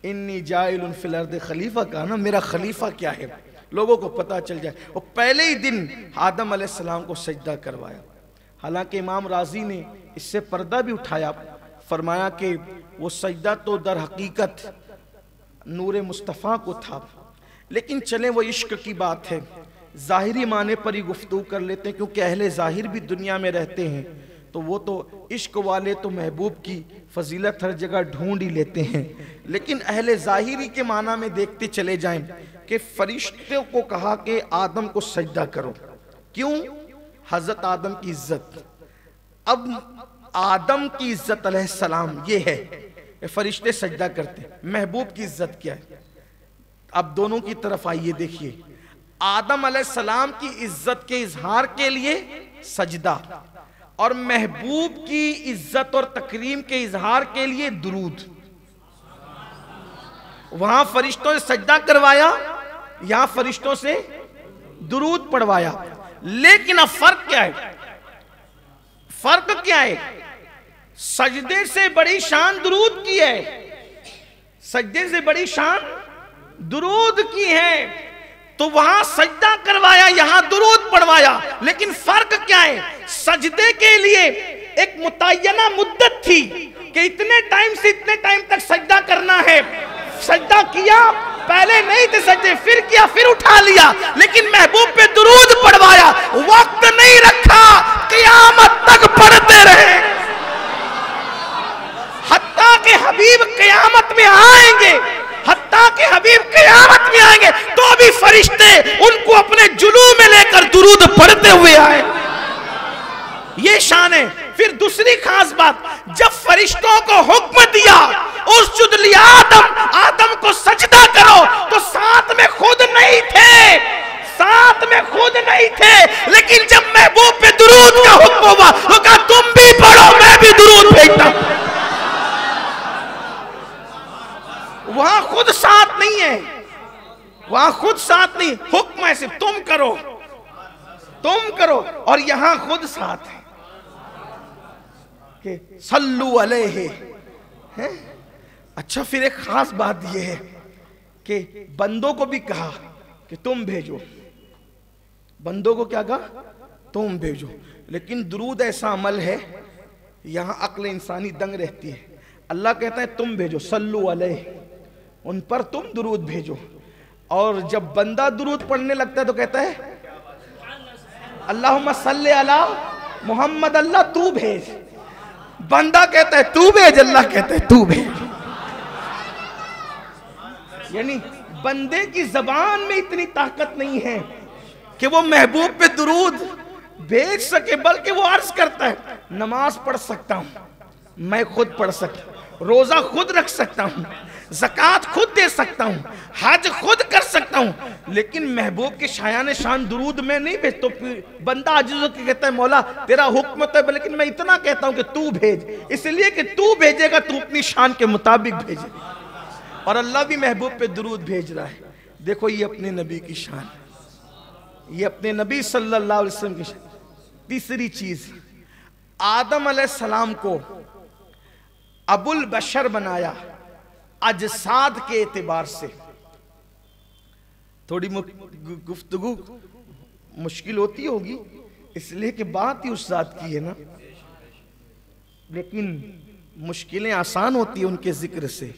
इन्नी जाइलुन फिल अर्द खलीफा का ना, मेरा खलीफा क्या है, लोगों को पता चल जाए। और पहले ही दिन आदम अलैहिस्सलाम को सजदा करवाया। हालांकि इमाम राजी ने इससे पर्दा भी उठाया, फरमाया कि वो सजदा तो दर हकीकत नूर मुस्तफ़ा को था, लेकिन चले वो इश्क की बात है, ज़ाहिरी माने पर ही गुफ्तगू कर लेते हैं, क्योंकि अहले ज़ाहिर भी दुनिया में रहते हैं, तो वो तो इश्क वाले तो महबूब की फजीलत हर जगह ढूंढ ही लेते हैं। लेकिन अहले ज़ाहिरी के माना में देखते चले जाएं कि फरिश्तों को कहा कि आदम को सजदा करो। क्यों? हज़रत आदम की इज्जत। अब आदम की इज्जत अलैहिस्सलाम ये है, फरिश्ते सजदा करते, महबूब की इज्जत क्या है? अब दोनों की तरफ आइए, देखिए। आदम अलैहिस्सलाम की इज्जत के इजहार के लिए सजदा, और महबूब की इज्जत और तकरीम के इजहार के लिए दुरूद। वहां फरिश्तों ने सजदा करवाया, यहां फरिश्तों से दुरूद पढ़वाया। लेकिन अब फर्क क्या है? फर्क क्या है? सजदे से बड़ी शान दुरूद की है, सजदे से बड़ी शान दुरूद की है। तो वहां सजदा करवाया, यहां दुरूद पढ़वाया। लेकिन फर्क क्या है? सजदे के लिए एक मुतय्यना मुद्दत थी कि इतने टाइम से इतने टाइम तक सजदा करना है। सजदा किया, पहले नहीं थे सजदे, फिर किया, फिर उठा लिया। लेकिन महबूब पे दुरूद पढ़वाया, वक्त नहीं रखा, क़यामत तक पढ़ते रहे। हत्ता के हबीब क़यामत में आएंगे, हत्ता के हबीब क़यामत में आएंगे तो भी फरिश्ते उनको अपने जुलूं में लेकर दुरूद पढ़ते हुए आए। ये शान है। फिर दूसरी खास बात, जब फरिश्तों को हुक्म दिया उसजुद लि आदम, आदम को सजदा करो, तो साथ में खुद नहीं थे, साथ में खुद नहीं थे। लेकिन जब महबूब पे दुरूद का हुक्म हुआ तो कहा तुम भी पढ़ो, मैं भी दुरूद भेजता हूं। वहां खुद साथ नहीं है, वहां खुद साथ नहीं, हुक्म है सिर्फ तुम करो, तुम करो। और यहां खुद साथ है कि सल्लू अलैहि है। अच्छा, फिर एक खास बात यह है कि बंदों को भी कहा कि तुम भेजो, बंदों को क्या कहा? तुम भेजो। लेकिन दुरूद ऐसा अमल है, यहां अक्ल इंसानी दंग रहती है। अल्लाह कहता है तुम भेजो, सल्लू अलैहि, उन पर तुम दुरूद भेजो। और जब बंदा दुरूद पढ़ने लगता है तो कहता है अल्लाहुम्मा सल्ले अला मोहम्मद, अल्लाह तू भेज। बंदा कहता है तू भेज, अल्लाह कहता है तू भेज। यानी बंदे की जबान में इतनी ताकत नहीं है कि वो महबूब पे दुरूद भेज सके, बल्कि वो अर्ज करता है नमाज पढ़ सकता हूं, मैं खुद पढ़ सकता हूं, रोजा खुद रख सकता हूं, ज़कात खुद दे सकता हूं, हज खुद कर सकता हूं, लेकिन महबूब के शायान शान दुरूद में नहीं भेज। तो बंदा आजिज़ होकर कहता है मौला तेरा हुक्म तो है, लेकिन मैं इतना कहता हूं कि तू भेज, इसलिए कि तू भेजेगा तू अपनी शान के मुताबिक भेजे। और अल्लाह भी महबूब पे दुरूद भेज रहा है। देखो ये अपने नबी की शान, ये अपने नबी सल्लल्लाहु अलैहि वसल्लम की शान। तीसरी चीज, आदम अलैहिस्सलाम को अबुल बशर बनाया अजसाद के एतबार से। थोड़ी गुफ्तगू मुश्किल होती होगी इसलिए कि बात ही उस जात की है ना, लेकिन मुश्किलें आसान होती है उनके जिक्र से।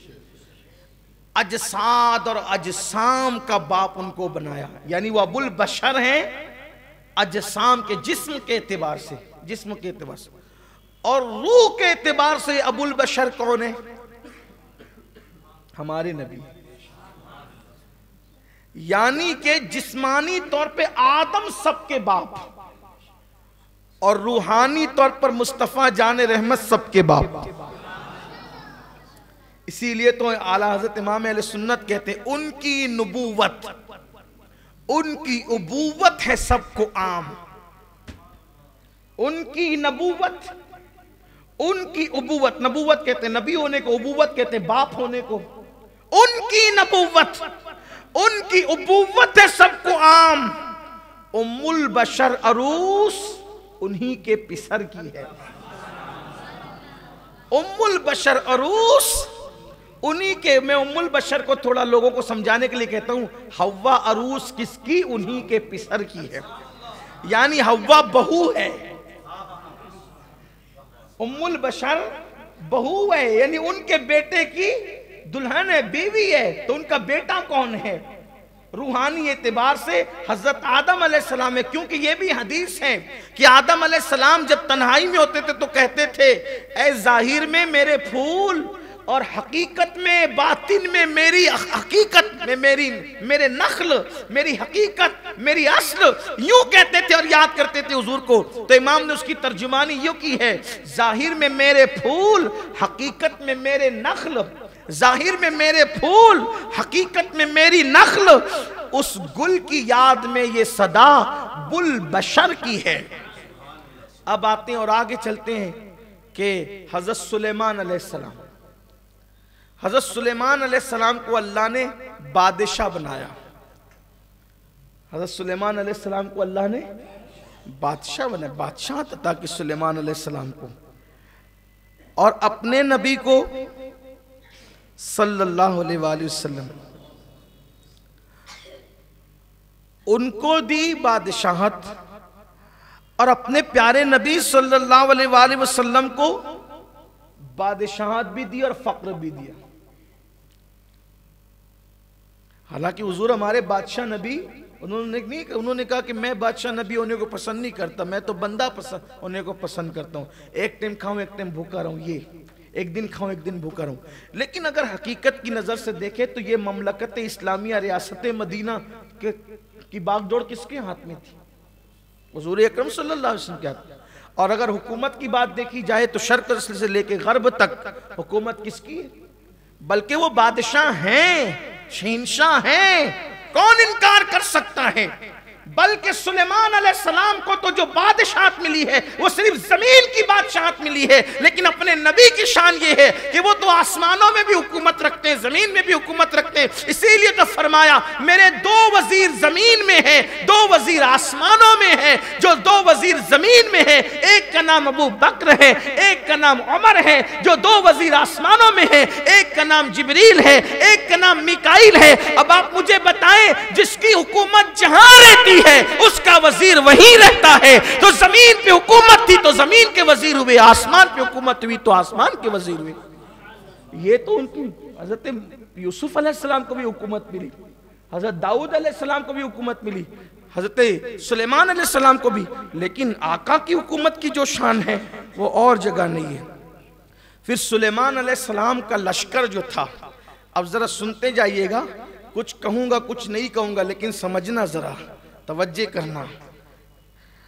अजसाद और अजसाम का बाप उनको बनाया, यानी वो अबुल बशर हैं अजसाम के जिस्म के एतबार से, जिस्म के एतबार से। और रूह के एतबार से अबुल बशर कौन है? हमारे नबी। यानी कि जिस्मानी तौर पे आदम सबके बाप और रूहानी तौर पर मुस्तफा जान रहमत सबके बाप। इसीलिए तो आला हजरत इमाम अहले सुन्नत कहते हैं उनकी नबूवत, उनकी उबूवत है सबको आम। उनकी नबूवत, उनकी उबूवत, नबूवत कहते हैं नबी होने को, उबूवत कहते हैं बाप होने को। उनकी नबूवत, उनकी उबूवत है सबको आम। उम्मुल बशर अरूस उन्हीं के पिसर की है। उम्मुल बशर अरूस उन्हीं के। मैं उम्मुल बशर को थोड़ा लोगों को समझाने के लिए कहता हूं, हव्वा अरूस किसकी? उन्हीं के पिसर की है, यानी हव्वा बहू है, उम्मुल बशर बहू है, यानी उनके बेटे की दुल्हन है, बीवी है। तो उनका बेटा कौन है? रूहानी एतबार से हजरत आदम अलैहिस्सलाम है, क्योंकि ये भी हदीस है कि आदम अलैहिस्सलाम जब तन्हाई में होते थे तो कहते थे, ऐ जाहिर में मेरे फूल और हकीकत में, बातिन में मेरी, हकीकत में मेरे नख्ल, मेरी हकीकत, मेरी अस्ल, यूं कहते थे और याद करते थे हुजूर को। तो इमाम ने उसकी तर्जुमानी यूं की है, जाहिर में मेरे फूल, हकीकत में मेरे नख्ल, जाहिर में मेरे फूल, हकीकत में मेरी नख्ल, उस गुल की याद में ये सदा बुल बशर की है। अब आते हैं और आगे चलते हैं कि हजरत सुलेमान अलैहिस्सलाम, हजरत सुलेमान अलैहिस्सलाम को अल्लाह ने बादशाह बनाया। हजरत सुलेमान अलैहिस्सलाम को अल्लाह ने बादशाह बनाया, बादशाह तथा कि सुलेमान अलैहिस्सलाम को, और अपने नबी को सल्लल्लाहु अलैहि वसल्लम उनको दी बादशाहत, और अपने प्यारे नबी सल्लल्लाहु अलैहि वसल्लम को बादशाहत भी दी और फक्र भी दिया। हालांकि हुजूर हमारे बादशाह नबी, उन्होंने कहा कि मैं बादशाह नबी होने को पसंद नहीं करता, मैं तो बंदा पसंद होने को पसंद करता हूं, एक टाइम खाऊं एक टाइम भूखा रहूं, ये एक दिन खाऊं एक दिन भूखा रहूं। लेकिन अगर हकीकत की नजर से देखें तो ये ममलकत इस्लामिया, रियासत मदीना की बागडोर किसके हाथ में थी? हुजूर अकरम सल्लल्लाहु अलैहि वसल्लम के हाथ। और अगर हुकूमत की बात देखी जाए तो शर्क से लेके गर्ब तक हुकूमत किसकी है? बल्कि वो बादशाह हैं, शहंशाह हैं, कौन इनकार कर सकता है? बल्कि सुलेमान अलैहिस्सलाम को तो जो बादशाहत मिली है वो सिर्फ जमीन की बादशाहत मिली है, लेकिन अपने नबी की शान ये है कि वो तो आसमानों में भी हुकूमत रखते हैं, जमीन में भी हुकूमत रखते हैं। इसीलिए तो फरमाया, मेरे दो वजीर जमीन में है, दो वजीर आसमानों में है। जो दो वजीर जमीन में है, एक का नाम अबू बकर है, एक का नाम उमर है। जो दो वजीर आसमानों में है, एक का नाम जिब्रील है, एक का नाम मिकाइल है। अब आप मुझे बताएं, जिसकी हुकूमत जहां रहती है उसका वजीर वहीं रहता है। तो जमीन पे हुकूमत थी तो जमीन के वजीर हुए, आसमान पे हुकूमत हुई तो आसमान के वजीर हुए। ये तो उनकी हजरत यूसुफ अलैहिस्सलाम को भी हुकूमत मिली, हजरत दाऊद अलैहिस्सलाम को भी हुकूमत मिली, हजरत सुलेमान अलैहिस्सलाम को भी। लेकिन आका की हुकूमत की जो शान है वो और जगह नहीं है। फिर सुलेमान अलैहिस्सलाम का लश्कर जो था, अब जरा सुनते जाइएगा, कुछ कहूंगा कुछ नहीं कहूंगा, लेकिन समझना, जरा तवज्जे करना।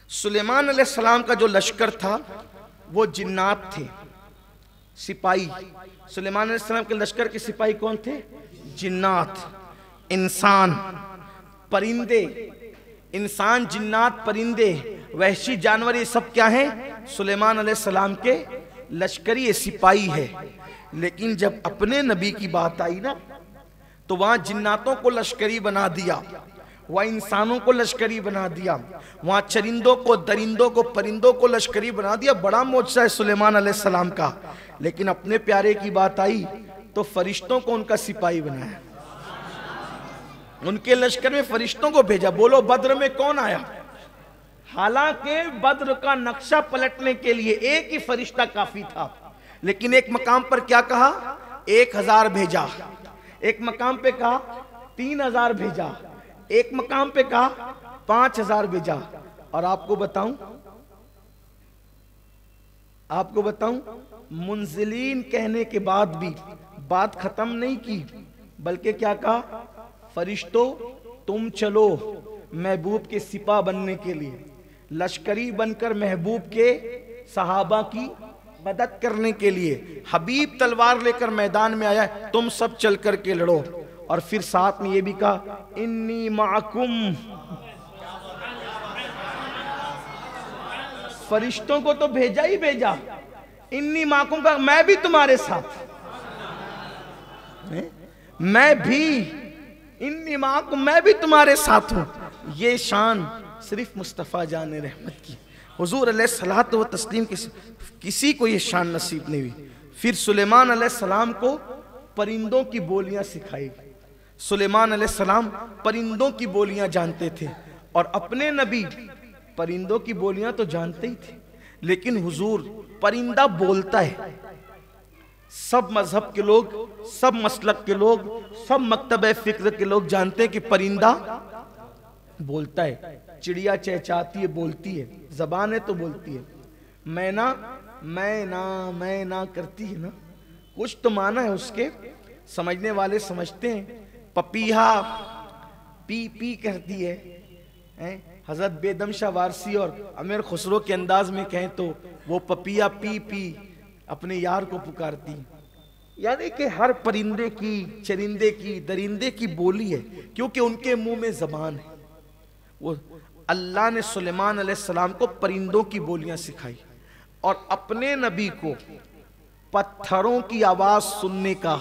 सुलेमान अलैहिस्सलाम का जो लश्कर था वो जिन्नात थे, सिपाही। सुलेमान अलैहिस्सलाम के लश्कर के सिपाही कौन थे? जिन्नात, इंसान, परिंदे। इंसान, जिन्नात, परिंदे, वहशी जानवर, ये सब क्या है? सुलेमान अलैहिस्सलाम के लश्करी सिपाही है। लेकिन जब अपने नबी की बात आई ना, तो वहां जिन्नातों को लश्करी बना दिया, वह इंसानों को लश्करी बना दिया, वहां चरिंदों को, दरिंदों को, परिंदों को लश्करी बना दिया। बड़ा मोजज़ा है सुलेमान अलैहिस्सलाम का। लेकिन अपने प्यारे की बात आई तो फरिश्तों को उनका सिपाही बनाया, उनके लश्कर में फरिश्तों को भेजा। बोलो बद्र में कौन आया? हालांकि बद्र का नक्शा पलटने के लिए एक ही फरिश्ता काफी था, लेकिन एक मकाम पर क्या कहा? 1000 भेजा, एक मकाम पे कहा 3000 भेजा, एक मकाम पे कहा 5000 भेजा। और आपको बताऊं, मुंजिलीन कहने के बाद भी बात खत्म नहीं की, बल्कि क्या कहा? फरिश्तों तुम चलो महबूब के सिपा बनने के लिए, लश्करी बनकर महबूब के सहाबा की मदद करने के लिए। हबीब तलवार लेकर मैदान में आया, तुम सब चल करके लड़ो। और फिर साथ में ये भी कहा, इन्नी माकुम। फरिश्तों को तो भेजा ही भेजा, इन्नी माकुम का, मैं भी तुम्हारे साथ, मैं भी इन्नी माकुम, मैं भी तुम्हारे साथ हूं। ये शान सिर्फ मुस्तफ़ा जान रहमत की, हुजूर अलैहिस्सलातु व तस्लीम किसी को ये शान नसीब नहीं हुई। फिर सुलेमान अलैहिस्सलाम को परिंदों की बोलियां सिखाई। सुलेमान अलैहिस्सलाम परिंदों की बोलियां जानते थे, और अपने नबी परिंदों की बोलियां तो जानते ही थे, लेकिन हुजूर परिंदा बोलता है। सब मजहब के लोग, सब मसलक के लोग, सब मकतब फिक्र के लोग जानते हैं कि परिंदा बोलता है। चिड़िया चहचहाती है, बोलती है, जबान है तो बोलती है। मैना मैना करती है ना, कुछ तो माना है उसके, समझने वाले समझते हैं। पपीहा पी पी करती है, हजरत बेदम शाह वारसी और अमीर खुसरो के अंदाज में कहें तो वो पपिया पी पी अपने यार को पुकारती। यानी कि हर परिंदे की, चरिंदे की, दरिंदे की बोली है, क्योंकि उनके मुंह में जबान है। वो अल्लाह ने सुलेमान अलैहिस्सलाम को परिंदों की बोलियां सिखाई, और अपने नबी को पत्थरों की आवाज सुनने का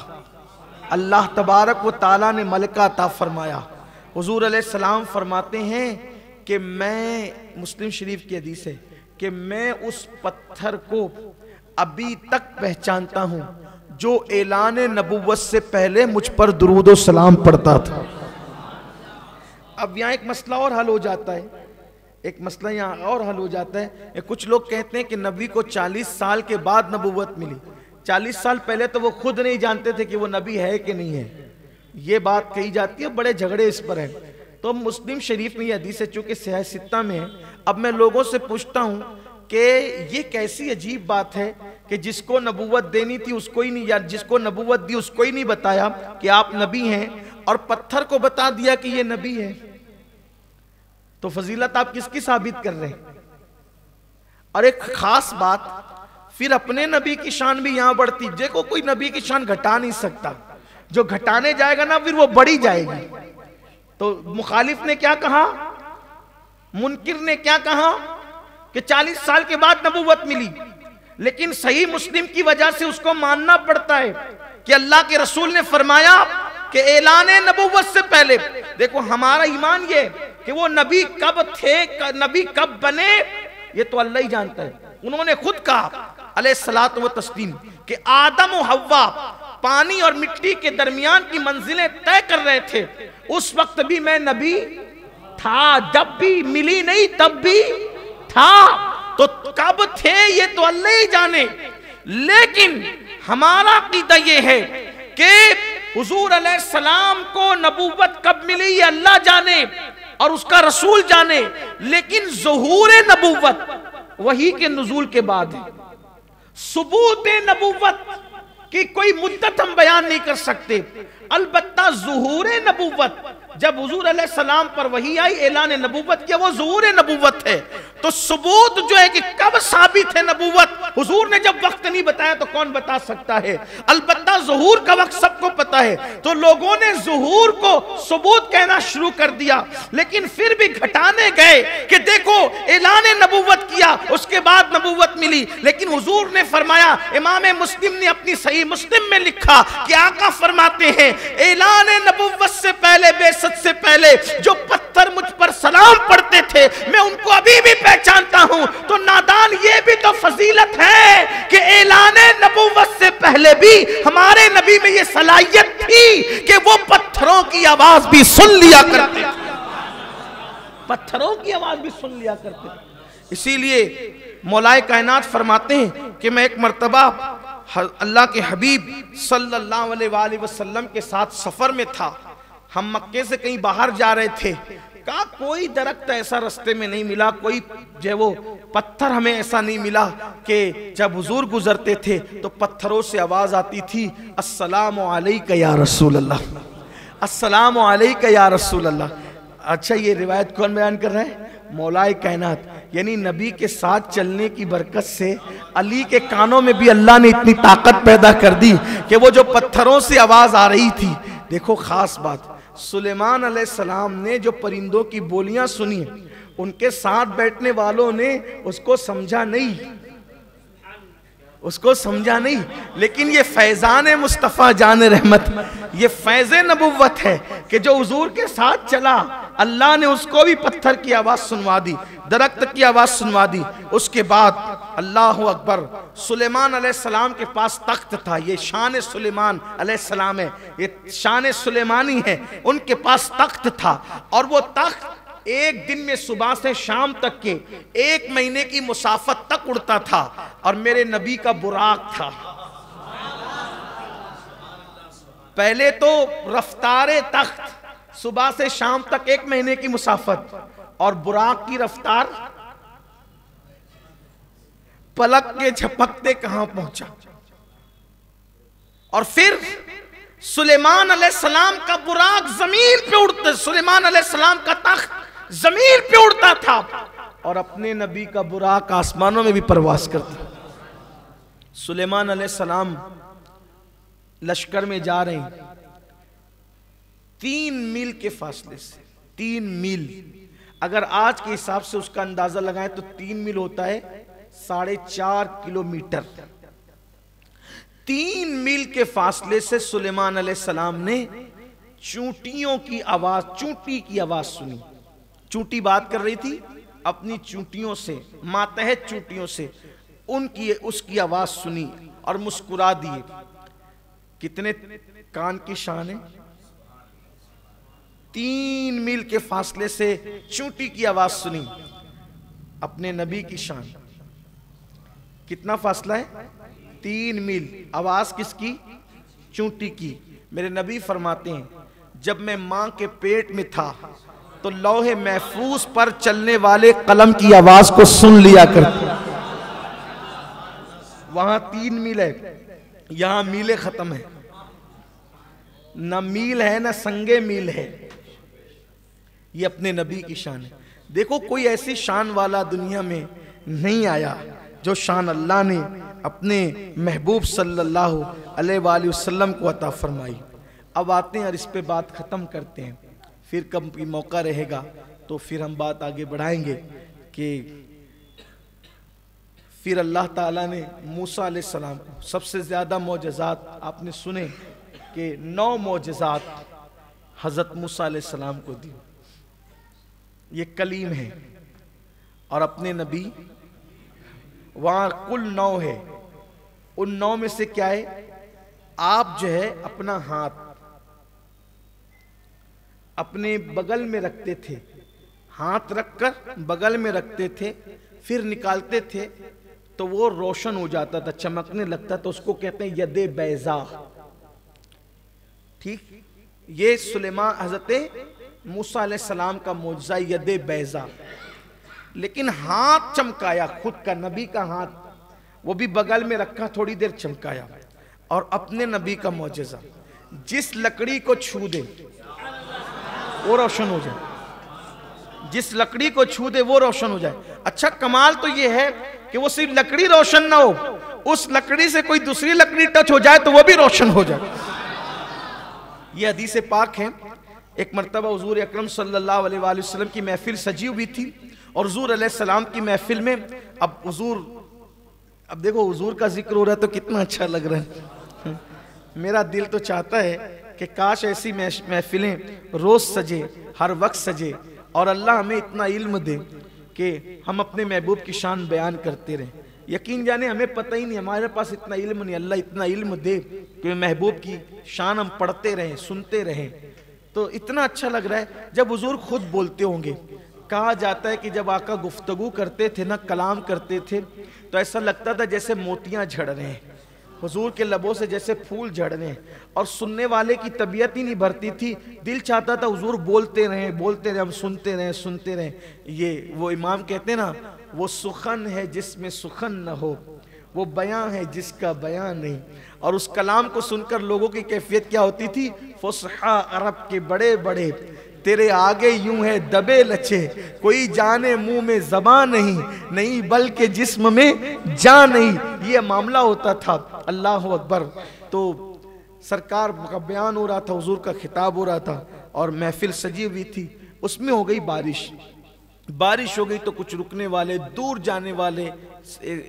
अल्लाह तबारक व ताला ने मलका अता फरमाया। हुजूर अलैहिस्सलाम फरमाते हैं कि मैं, मुस्लिम शरीफ की हदीस है, कि मैं उस पत्थर को अभी तक पहचानता हूं जो ऐलान नबुव्वत से पहले मुझ पर दुरूद व सलाम पढ़ता था। अब यहाँ एक मसला और हल हो जाता है, एक मसला यहाँ और हल हो जाता है। कुछ लोग कहते हैं कि नबी को 40 साल के बाद नबुव्वत मिली। 40 साल पहले तो वो खुद नहीं जानते थे कि वो नबी है कि नहीं है, ये बात कही जाती है, बड़े झगड़े इस पर हैं। तो मुस्लिम शरीफ में ये हदीस है, चूंकि सहीह सित्ता में है। अब मैं लोगों से पूछता हूँ कि ये कैसी अजीब बात है कि जिसको नबुव्वत देनी थी उसको ही नहीं, या जिसको नबुव्वत दी उसको ही नहीं बताया कि आप नबी हैं, और पत्थर को बता दिया कि ये नबी है। तो फजीलत आप किसकी साबित कर रहे हैं? और एक खास बात, फिर अपने नबी की शान भी यहां बढ़ती। देखो, कोई नबी की शान घटा नहीं सकता, जो घटाने जाएगा ना फिर वो बढ़ी जाएगी। तो मुखालिफ ने क्या कहा, मुनकिर ने क्या कहा कि 40 साल के बाद नबुव्वत मिली, लेकिन सही मुस्लिम की वजह से उसको मानना पड़ता है कि अल्लाह के रसूल ने फरमाया कि ऐलान नबुव्वत से पहले। देखो, हमारा ईमान ये कि वो नबी कब थे, नबी कब बने, ये तो अल्लाह ही जानता है। उन्होंने खुद कहा अलैहिस्सलातु व तस्लीम कि आदम और हव्वा पानी और मिट्टी के दरमियान की मंजिलें तय कर रहे थे, उस वक्त भी मैं नबी था, जब भी मिली नहीं तब भी था। तो कब थे ये तो अल्लाह ही जाने, लेकिन हमारा अकीदा ये है कि हुजूर अलैहिस्सलाम को नबुव्वत कब मिली ये अल्लाह जाने और उसका रसूल जाने, लेकिन ज़ुहूर नबुव्वत वही के नुज़ूल के बाद है। सुबूत नबुव्वत की कोई मुद्दत हम बयान नहीं कर सकते, अलबत्ता ज़ुहूर नबुव्वत जब हुजूर अलैहिस्सलाम पर वही आई, ऐलान नबुव्वत किया, वो ज़ुहूर नबुव्वत है। तो सबूत जो है कि कब साबित है नबुव्वत, हुजूर ने जब वक्त नहीं बताया तो कौन बता सकता है। अलबत्ता ज़ुहूर का वक्त सबको पता है। तो लोगों ने ज़ुहूर को सबूत कहना शुरू कर दिया, लेकिन फिर भी घटाने गए कि देखो ऐलान नबुव्वत किया, उसके बाद नबुव्वत मिली। लेकिन हुजूर ने फरमाया, इमाम मुस्लिम ने अपनी सही मुस्लिम में लिखा कि आका फरमाते हैं, ऐलान नबुव्वत से पहले, बेसत से पहले जो पत्थर मुझ पर सलाम पढ़ते थे मैं उनको अभी भी पहचानता हूं। तो नादान, ये भी तो फजीलत है कि ऐलान नबुव्वत से पहले भी हमारे नबी में ये सलाहियत थी कि वो पत्थरों की आवाज भी सुन लिया करते थे, पत्थरों की आवाज भी सुन लिया करते थे। इसीलिए मौलाए कायनात फरमाते हैं कि मैं एक मर्तबा अल्लाह के हबीब सल्लल्लाहु अलैहि वसल्लम के साथ सफर में था। हम मक्के से कहीं बाहर जा रहे थे, कहा कोई दरख्त ऐसा रास्ते में नहीं मिला, कोई जो वो पत्थर हमें ऐसा नहीं मिला कि जब हुजूर गुजरते थे तो पत्थरों से आवाज आती थी, अस्सलामु अलैका या रसूल अल्लाह, अस्सलामु अलैका या रसूल अल्लाह। अच्छा, ये रिवायत कौन बयान कर रहा है? मौलाए कायनात। यानी नबी के साथ चलने की बरकत से अली के कानों में भी अल्लाह ने इतनी ताकत पैदा कर दी कि वो जो पत्थरों से आवाज आ रही थी, देखो खास बात, सुलेमान अलैहिस्सलाम ने जो परिंदों की बोलियां सुनी, उनके साथ बैठने वालों ने उसको समझा नहीं, लेकिन ये फैजान मुस्तफ़ा जान रहमत, ये फैज़ नबुव्वत है कि जो हुजूर के साथ चला, अल्लाह ने उसको भी पत्थर की आवाज़ सुनवा दी, दरख्त की आवाज़ सुनवा दी। उसके बाद अल्लाह अकबर, सुलेमान अलैहिस्सलाम के पास तख्त था, ये शान सुलेमान अलैहिस्सलाम है, ये शान सुलेमानी है, उनके पास तख्त था, और वो तख्त एक दिन में सुबह से शाम तक के 1 महीने की मुसाफत तक उड़ता था, और मेरे नबी का बुराक था। पहले तो रफ्तारे तख्त, सुबह से शाम तक 1 महीने की मुसाफत, और बुराक की रफ्तार पलक के झपकते कहां पहुंचा। और फिर सुलेमान अलैहिस्सलाम का बुराक जमीन पे उड़ता, सुलेमान अलैहिस्सलाम का तख्त जमीन पे उड़ता था, और अपने नबी का बुराक आसमानों में भी परवास करता। सुलेमान अलैहिस्सलाम लश्कर में जा रहे हैं, 3 मील के फासले से, 3 मील, अगर आज के हिसाब से उसका अंदाजा लगाएं तो 3 मील होता है 4.5 किलोमीटर। 3 मील के फासले से सुलेमान अलैहिस्सलाम ने चूंटियों की आवाज, चूंटी की आवाज सुनी। चूंटी बात कर रही थी अपनी चूंटियों से, मातहत चूंटियों से, उनकी उसकी आवाज सुनी और मुस्कुरा दिए। कितने कान की शान है, 3 मील के फासले से चूंटी की आवाज सुनी, अपने नबी की शान। कितना फासला है? 3 मील। आवाज किसकी? चूंटी की। मेरे नबी फरमाते हैं, जब मैं मां के पेट में था तो लौहे महफूज पर चलने वाले कलम की आवाज को सुन लिया करते। वहां 3 मील है, यहां मीलें खत्म है, न मील है न संगे मील है। ये अपने नबी की शान है। देखो कोई ऐसी शान वाला दुनिया में नहीं आया जो शान अल्लाह ने अपने महबूब सल्लल्लाहु अलैहि वसल्लम को अता फरमाई। अब आते हैं और इस पे बात खत्म करते हैं, फिर कब भी मौका रहेगा तो फिर हम बात आगे बढ़ाएंगे कि फिर अल्लाह ताला ने मूसा अलैहिस्सलाम को सबसे ज्यादा मौजज़ात आपने सुने कि 9 मौजज़ात हजरत मूसा अलैहिस्सलाम को दी। ये कलीम है, और अपने नबी वहां कुल 9 है। उन 9 में से क्या है? आप जो है अपना हाथ अपने बगल में रखते थे, हाथ रखकर बगल में रखते थे, फिर निकालते थे तो वो रोशन हो जाता था, चमकने लगता, तो उसको कहते हैं यदे बैजा। ठीक, ये सुलेमान हजरत मूसा अलैहिस्सलाम का मौजज़ा यदे बैजा। लेकिन हाथ चमकाया, खुद का नबी का हाथ, वो भी बगल में रखा, थोड़ी देर चमकाया। और अपने नबी का मौजज़ा, जिस लकड़ी को छू दे वो रोशन हो जाए, जिस लकड़ी को छू दे वो रोशन हो जाए। अच्छा, कमाल तो ये है कि वो सिर्फ लकड़ी रोशन ना हो, उस लकड़ी से कोई दूसरी लकड़ी टच हो जाए तो वो भी रोशन हो जाए। ये हदीस पाक है। एक मरतबा हुजूर अकरम सल्लल्लाहु अलैहि वसल्लम की महफिल सजी हुई थी, और हुजूर अलैहिस्सलाम की महफिल में अब देखो हुजूर का जिक्र हो रहा है तो कितना अच्छा लग रहा है। मेरा दिल तो चाहता है कि काश ऐसी महफिलें रोज सजे, हर वक्त सजे, और अल्लाह हमें इतना इल्म दे कि हम अपने महबूब की शान बयान करते रहें। यकीन जाने हमें पता ही नहीं, हमारे पास इतना इल्म नहीं, अल्लाह इतना इल्म दे कि महबूब की शान हम पढ़ते रहें, सुनते रहें। तो इतना अच्छा लग रहा है जब हुजूर खुद बोलते होंगे। कहा जाता है कि जब आका गुफ्तगू करते थे ना, कलाम करते थे, तो ऐसा लगता था जैसे मोतियां झड़ रहे हैं, हुजूर के लबों से जैसे फूल झड़ रहे हैं, और सुनने वाले की तबीयत ही नहीं भरती थी, दिल चाहता था हुजूर बोलते रहें, बोलते रहें, हम सुनते रहें, सुनते रहें। ये वो इमाम कहते ना, वो सुखन है जिसमें सुखन न हो, वो बयां है जिसका बयां नहीं। और उस कलाम को सुनकर लोगों की कैफियत क्या होती थी? फुसहा अरब के बड़े बड़े तेरे आगे यूं है दबे लचे, कोई जाने मुंह में ज़बान नहीं, नहीं बल्कि जिस्म में जान नहीं। ये मामला होता था। अल्लाह अकबर। तो सरकार का बयान हो रहा था, हुजूर का खिताब हो रहा था और महफिल सजी हुई थी। उसमें हो गई बारिश। बारिश हो गई तो कुछ रुकने वाले, दूर जाने वाले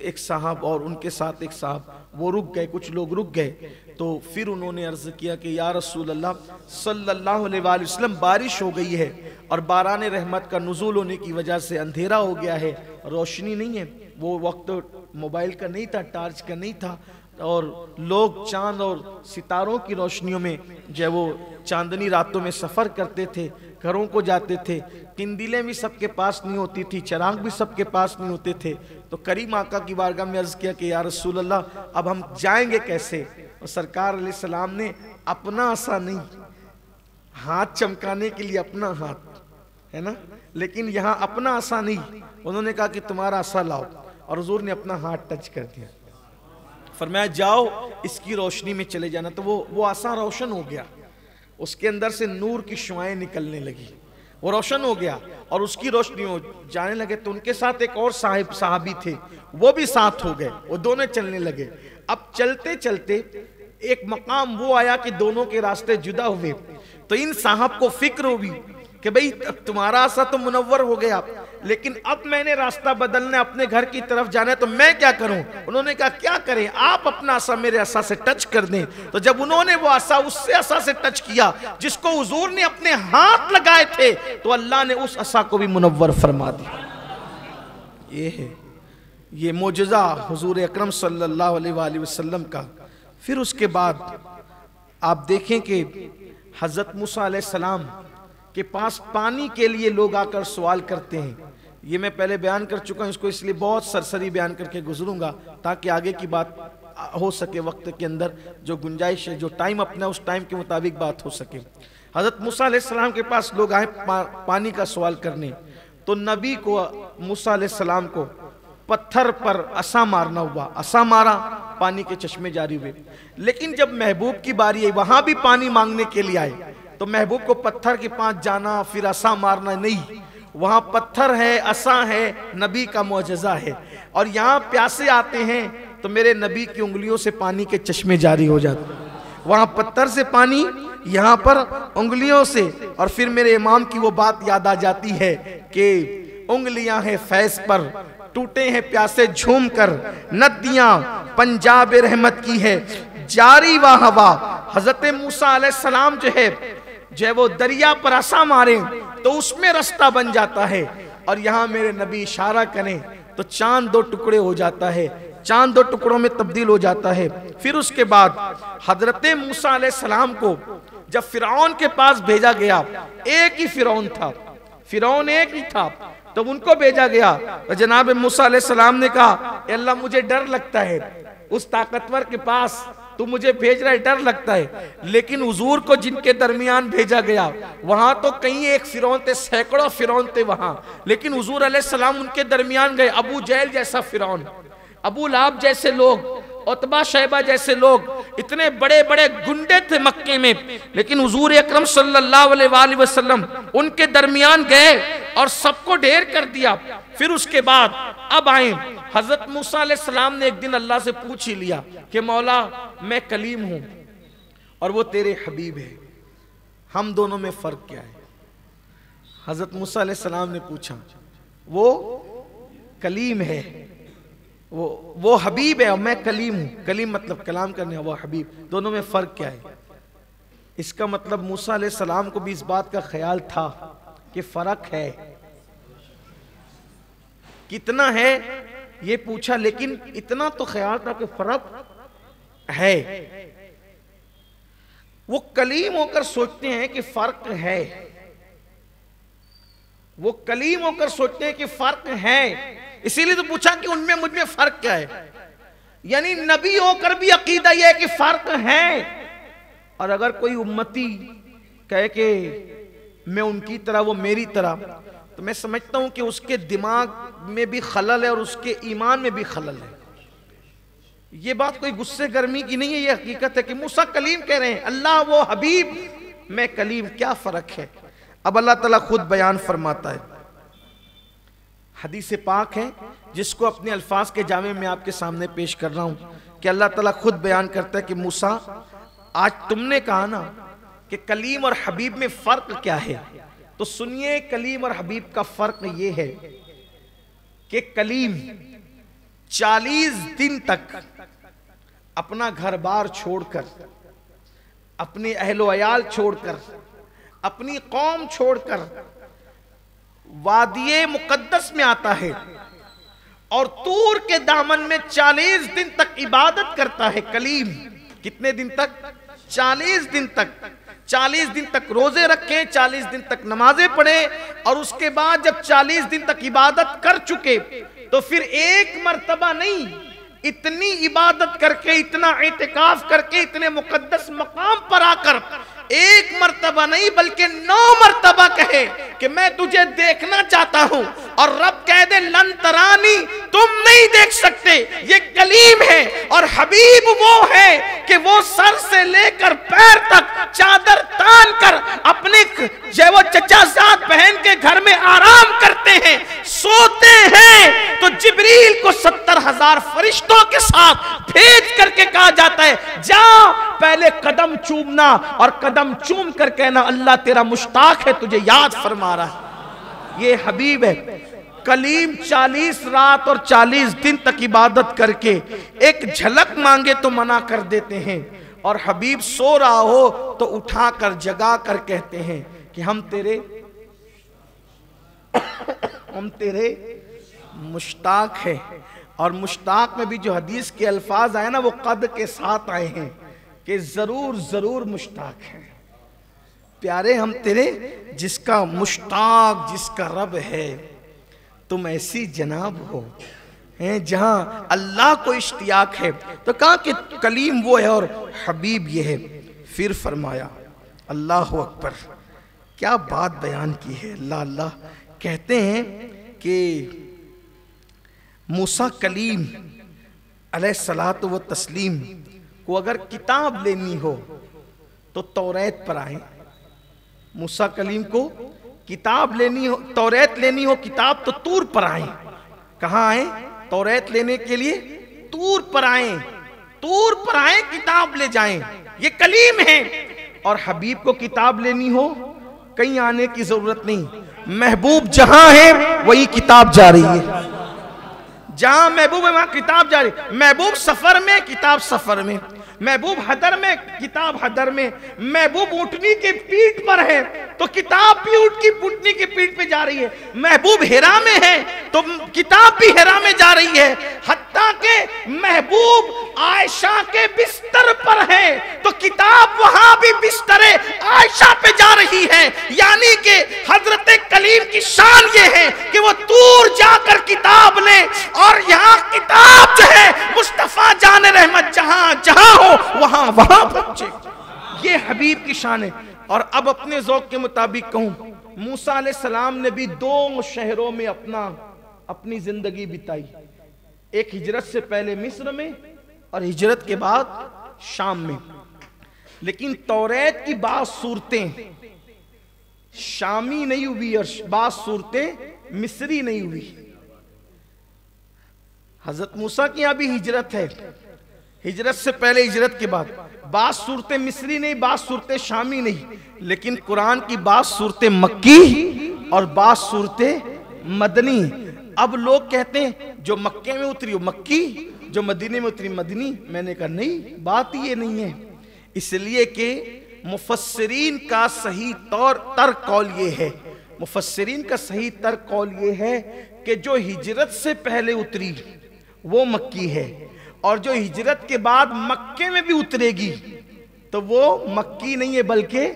एक साहब और उनके साथ एक साहब, वो रुक गए, कुछ लोग रुक गए। तो फिर उन्होंने अर्ज किया कि या रसूल अल्लाह सल्लल्लाहु अलैहि वसल्लम, बारिश हो गई है और बारान रहमत का नुज़ूल होने की वजह से अंधेरा हो गया है, रोशनी नहीं है। वो वक्त मोबाइल का नहीं था, टार्च का नहीं था, और लोग चांद और सितारों की रोशनियों में जो वो चांदनी रातों में सफ़र करते थे, घरों को जाते थे। किंदीलें भी सबके पास नहीं होती थी, चिराग भी सबके पास नहीं होते थे। तो करीम आका की बारगाह में अर्ज़ किया कि या रसूल अल्लाह, अब हम जाएंगे कैसे? और सरकार अलैहिस्सलाम ने अपना आसा नहीं, हाथ चमकाने के लिए अपना हाथ है ना, लेकिन यहाँ अपना आसा नहीं, उन्होंने कहा कि तुम्हारा आसा लाओ, और हुजूर ने अपना हाथ टच कर दिया। फरमाया जाओ इसकी रोशनी में चले जाना। तो वो आसा रोशन हो गया, उसके अंदर से नूर की शुआएं निकलने लगी, वो रोशन हो गया और उसकी रोशनी हो जाने लगे। तो उनके साथ एक और साहबी थे, वो भी साथ हो गए, वो दोनों चलने लगे। अब चलते चलते एक मकाम वो आया कि दोनों के रास्ते जुदा हुए। तो इन साहब को फिक्र हुई कि भाई तुम्हारा आसा तो मुनव्वर हो गया, लेकिन अब मैंने रास्ता बदलना है, अपने घर की तरफ जाना है, तो मैं क्या करूं? उन्होंने कहा क्या करें, आप अपना आसा मेरे आसा से टच कर दें। तो जब उन्होंने वो आसा उससे आसा से टच किया जिसको हुजूर ने अपने हाथ लगाए थे, तो अल्लाह ने उस आसा को भी मुनव्वर फरमा दिया। ये है ये मोजज़ा हुजूर अकरम सल्लल्लाहु अलैहि वसल्लम का। फिर उसके बाद आप देखें कि हज़रत मूसा अलैहिस्सलाम के पास पानी के लिए लोग आकर सवाल करते हैं। ये मैं पहले बयान कर चुका हूँ, इसको इसलिए बहुत सरसरी बयान करके गुजरूंगा ताकि आगे की बात हो सके, वक्त के अंदर जो गुंजाइश है, जो टाइम अपना उस टाइम के मुताबिक बात हो सके। हज़रत मूसा अलैहिस्सलाम के पास लोग आए पानी का सवाल करने। तो नबी को मूसा अलैहिस्सलाम को पत्थर पर असा मारना हुआ, असा मारा, पानी के चश्मे जारी हुए। लेकिन जब महबूब की बारी आई, वहां भी पानी मांगने के लिए आए, तो महबूब को पत्थर के पास जाना फिर असा मारना नहीं, वहां पत्थर है, असा है, नबी का मोजज़ा है। और यहाँ प्यासे आते हैं तो मेरे नबी की उंगलियों से पानी के चश्मे जारी हो जाते हैं, वहां पत्थर से पानी, यहाँ पर उंगलियों से। और फिर मेरे इमाम की वो बात याद आ जाती है कि उंगलियां हैं फैज पर, टूटे हैं प्यासे झूम कर, नदियां पंजाब रहमत की है जारी व हवा। हजरत मूसा अलैहिस्सलाम जो है वो दरिया पर असा मारे तो उसमें रास्ता बन जाता है, और यहाँ मेरे नबी इशारा करें तो चांद दो टुकड़े हो जाता है, चांद दो टुकड़ों में तब्दील हो जाता है। फिर उसके बाद हजरत मूसा अलैहिस्सलाम को जब फिरौन के पास भेजा गया, एक ही फिरौन था, फिरौन एक ही था, तो उनको भेजा गया। तो जनाब मूसा अलैहिस्सलाम ने कहा अल्लाह मुझे डर लगता है, उस ताकतवर के पास तू मुझे भेज रहा है, डर लगता है। लेकिन हुजूर को जिनके दरमियान भेजा गया, वहां तो कहीं एक फिरौन थे, सैकड़ों फिरौन थे वहां, लेकिन हुजूर अलैहिस्सलाम उनके दरमियान गए। अबू जहल जैसा फिरौन, अबू लाहब जैसे लोग, उतबा शैबा जैसे लोग, इतने बड़े बड़े गुंडे थे मक्के में, लेकिन हुजूर अकरम सल्लल्लाहु अलैहि वसल्लम उनके दरमियान गए और सबको ढेर कर दिया। फिर उसके बाद अब आए हजरत मूसा अलैहिस्सलाम ने एक दिन अल्लाह से पूछ ही लिया कि मौला मैं कलीम हूं और वो तेरे हबीब है, हम दोनों में फर्क क्या है? हजरत मूसा अलैहिस्सलाम ने पूछा, वो कलीम है, वो हबीब है और मैं कलीम हूं। कलीम मतलब कलाम करने, वो हबीब, दोनों में फर्क क्या है? इसका मतलब मूसा अलैहिस्सलाम को भी इस बात का ख्याल था कि फर्क है, कितना है ये पूछा, लेकिन इतना तो ख्याल था कि फर्क है। वो कलीम होकर सोचते हैं कि फर्क है, वो कलीम होकर सोचते हैं कि फर्क है, इसीलिए तो पूछा कि उनमें मुझ में फर्क क्या है। यानी नबी होकर भी अकीदा यह है कि फर्क है। और अगर कोई उम्मती कहे कि मैं उनकी तरह वो मेरी तरह, तो मैं समझता हूं कि उसके दिमाग में भी खलल है और उसके ईमान में भी खलल है। ये बात कोई गुस्से गर्मी की नहीं है, ये हकीकत है कि मूसा कलीम कह रहे हैं, अल्लाह वो हबीब, मैं कलीम, क्या फर्क है? अब अल्लाह ताला खुद बयान फरमाता है, हदीस पाक है जिसको अपने अल्फाज के जामे में आपके सामने पेश कर रहा हूं कि अल्लाह ताला खुद बयान करता है कि मूसा, आज तुमने कहा ना कि कलीम और हबीब में फर्क क्या है, तो सुनिए कलीम और हबीब का फर्क ये है कि कलीम 40 दिन तक अपना घर बार छोड़कर, अपने अहलो अयाल छोड़कर, अपनी कौम छोड़कर वादिये मुकद्दस में आता है और तूर के दामन में 40 दिन तक इबादत करता है। कलीम कितने दिन तक? 40 दिन तक। 40 दिन तक रोजे रखे, 40 दिन तक नमाजें पढ़े, और उसके बाद जब 40 दिन तक इबादत कर चुके तो फिर एक मर्तबा नहीं, इतनी इबादत करके, इतना इत्तिकाफ करके, इतने मुकद्दस मकाम पर आकर एक मर्तबा नहीं बल्कि 9 मर्तबा कहे कि मैं तुझे देखना चाहता हूं, और रब कह दे लन तरानी, तुम नहीं देख सकते। ये कलीम है और हबीब वो है कि वो सर से लेकर पैर तक चादर तान कर अपने जेवर चचा साथ बहन के घर में आराम करते हैं, सोते हैं, तो जिब्रील को 70,000 फरिश्तों के साथ भेज करके कहा जाता है जा पहले कदम चूमना, और कदम चूम कर कहना अल्लाह तेरा मुश्ताक है, तुझे याद फरमा रहा है। ये हबीब है। कलीम 40 रात और 40 दिन तक इबादत करके एक झलक मांगे तो मना कर देते हैं, और हबीब सो रहा हो तो उठाकर जगा कर कहते हैं कि हम तेरे मुश्ताक है। और मुश्ताक में भी जो हदीस के अल्फाज आए ना, वो कद के साथ आए हैं कि जरूर जरूर मुश्ताक है। प्यारे हम तेरे जिसका मुश्ताक, जिसका रब है, तुम ऐसी जनाब हो हैं जहां अल्लाह को इश्तियाक है। तो कहा कि कलीम वो है और हबीब ये है। फिर फरमाया अल्लाह अकबर, क्या बात बयान की है। अल्लाह अल्लाह कहते हैं कि मूसा कलीम अलैहिस्सलातु व तस्लीम को अगर किताब लेनी हो तो तौरात पर आए। मूसा कलीम को किताब लेनी हो, तौरात लेनी हो किताब, तो तूर पर आए। कहाँ आए? तौरात लेने के लिए तूर पर आए। तूर पर आए, किताब ले जाएं। ये कलीम है। और हबीब को किताब लेनी हो कहीं आने की जरूरत नहीं। महबूब जहां है वही किताब जा रही है। जहां महबूब है वहां किताब जा रही। महबूब सफर में, किताब सफर में। महबूब हदर में, किताब हदर में। महबूब ऊँटनी की पीठ पर है तो किताब भी ऊँटनी की पीठ पे जा रही है। महबूब हिरा में है तो किताब भी हिरा में जा रही है। हत्ता के महबूब आयशा के बिस्तर पर है तो किताब वहां भी बिस्तरे आयशा पे जा रही है। यानी कि हजरत कलीम की शान ये है कि वो दूर जाकर किताब ले, और यहाँ किताब जो है मुस्तफा जान रहमत जहां जहां हो वहां वहां पहुंचे। ये हबीब की शान है। और अब अपने ज़ौक़ के मुताबिक कहूं, मूसा अलैहिस्सलाम ने भी 2 शहरों में अपनी जिंदगी बिताई। एक हिजरत से पहले मिस्र में और हिजरत के बाद शाम में। लेकिन तौरात की बात सूरतें शामी नहीं हुई और बात सूरतें मिस्री नहीं हुई। हजरत मूसा की यहां भी हिजरत है, हिजरत से पहले हिजरत के बाद। बात सूरतें मिस्री नहीं, बात सूरतें शामी नहीं। लेकिन कुरान की बात सूरतें मक्की और बात सूरतें मदनी। अब लोग कहते हैं जो मक्के में उतरी वो मक्की, जो मदीने में उतरी मदनी। मैंने कहा नहीं, बात ये नहीं है। इसलिए कि मुफस्सिरीन का सही तर कौल ये है, मुफस्सिरीन का सही तर कौल ये है कि जो हिजरत से पहले उतरी वो मक्की है, और जो हिजरत के बाद मक्के में भी उतरेगी तो वो मक्की नहीं है बल्कि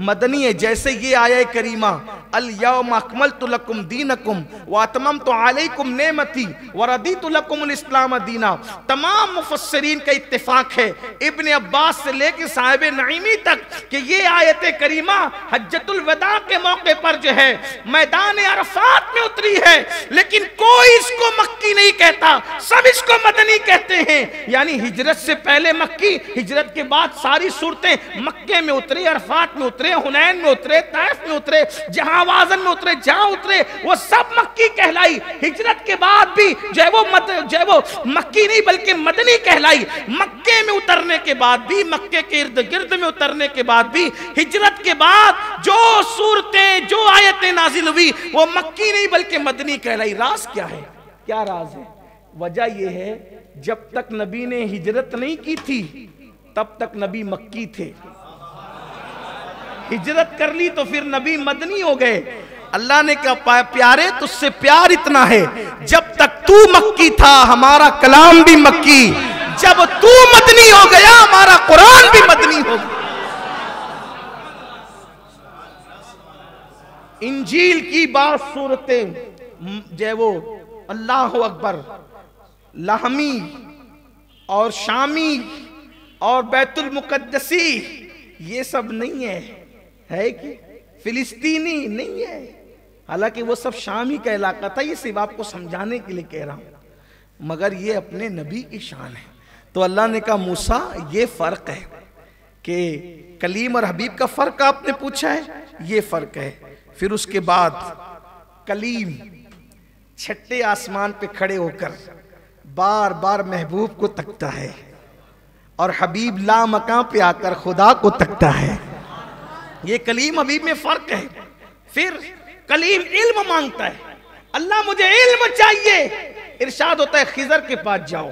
मदनी है। जैसे ये आया करीमा अल यौम अकमलतु लकुम दीनकुम व अतममतु अलैकुम नेमती व रदीतु लकुमुल इस्लाम दीना। तमाम मुफस्सिरीन का इत्तेफाक है, इब्ने अब्बास से लेकर साहिब नईमी तक, कि ये आयत करीमा हज्जतुल वदा के मौके पर जो है मैदान अरफात में उतरी है, लेकिन कोई इसको मक्की नहीं कहता, सब इसको मदनी कहते हैं। यानी हिजरत से पहले मक्की, हिजरत के बाद सारी सूरतें मक्के में उतरे, अरफात में उतरे, हुनैन में उतरे, ताइफ में उतरे, जहां वाजन में उतरे, जहां उतरे वो सब मक्की कहलाई। हिजरत के बाद भी जो है वो मक्की नहीं बल्कि मदनी कहलाई। मक्के में उतरने के बाद भी, मक्के के इर्द गिर्द में उतरने के बाद भी, हिजरत के बाद जो सूरतें, जो आयतें नाजिल हुई वो मक्की नहीं बल्कि मदनी कहलाई। राज क्या है? क्या राज है? वजह यह है, जब तक नबी ने हिजरत नहीं की थी तब तक नबी मक्की थे, हिजरत कर ली तो फिर नबी मदनी हो गए। अल्लाह ने कहा प्यारे तुझसे प्यार इतना है, जब तक तू मक्की था हमारा कलाम भी मक्की, जब तू मदनी हो गया हमारा कुरान भी मदनी हो गया। इंजील की बात सूरतें जो वो अल्लाह अकबर, लाहमी और शामी और बैतुल मुकद्दसी, ये सब नहीं है कि फिलिस्तीनी नहीं है, हालांकि वो सब शामी का इलाका था। ये सिर्फ आपको समझाने के लिए कह रहा हूं, मगर ये अपने नबी की शान है। तो अल्लाह ने कहा मूसा ये फर्क है कि कलीम और हबीब का फर्क आपने पूछा है, ये फर्क है। फिर उसके बाद कलीम छठे आसमान पे खड़े होकर बार बार महबूब को तकता है और हबीब ला मकां पे आकर खुदा को तकता है। ये कलीम हबीब में फर्क है। फिर कलीम इल्म मांगता है, अल्लाह मुझे इल्म चाहिए, इरशाद होता है खिजर के पास जाओ,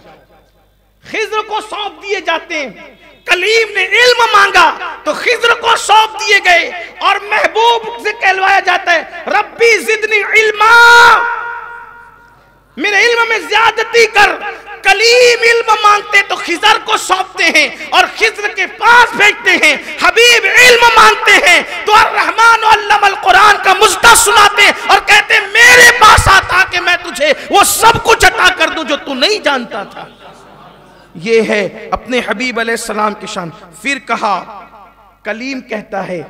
खिजर को सौंप दिए जाते हैं। कलीम ने इल्म मांगा तो खिजर को सौंप दिए गए और महबूब से कहलवाया जाता है रब्बी जिदनी इल्मा, मेरे इल्म में ज्यादती कर। कलीम इल्म मांगते तो खिजर को सौंपते हैं और खिजर के पास भेजते हैं। हबीब इल्म मांगते हैं तो अर्रहमान अल्लमल कुरान का मुज्दा सुनाते हैं और कहते हैं मेरे पास आता कि मैं तुझे वो सब कुछ अता कर दूं जो तू नहीं जानता था। ये है अपने हबीब अलैहिस्सलाम की शान। फिर कहा, कलीम कहता है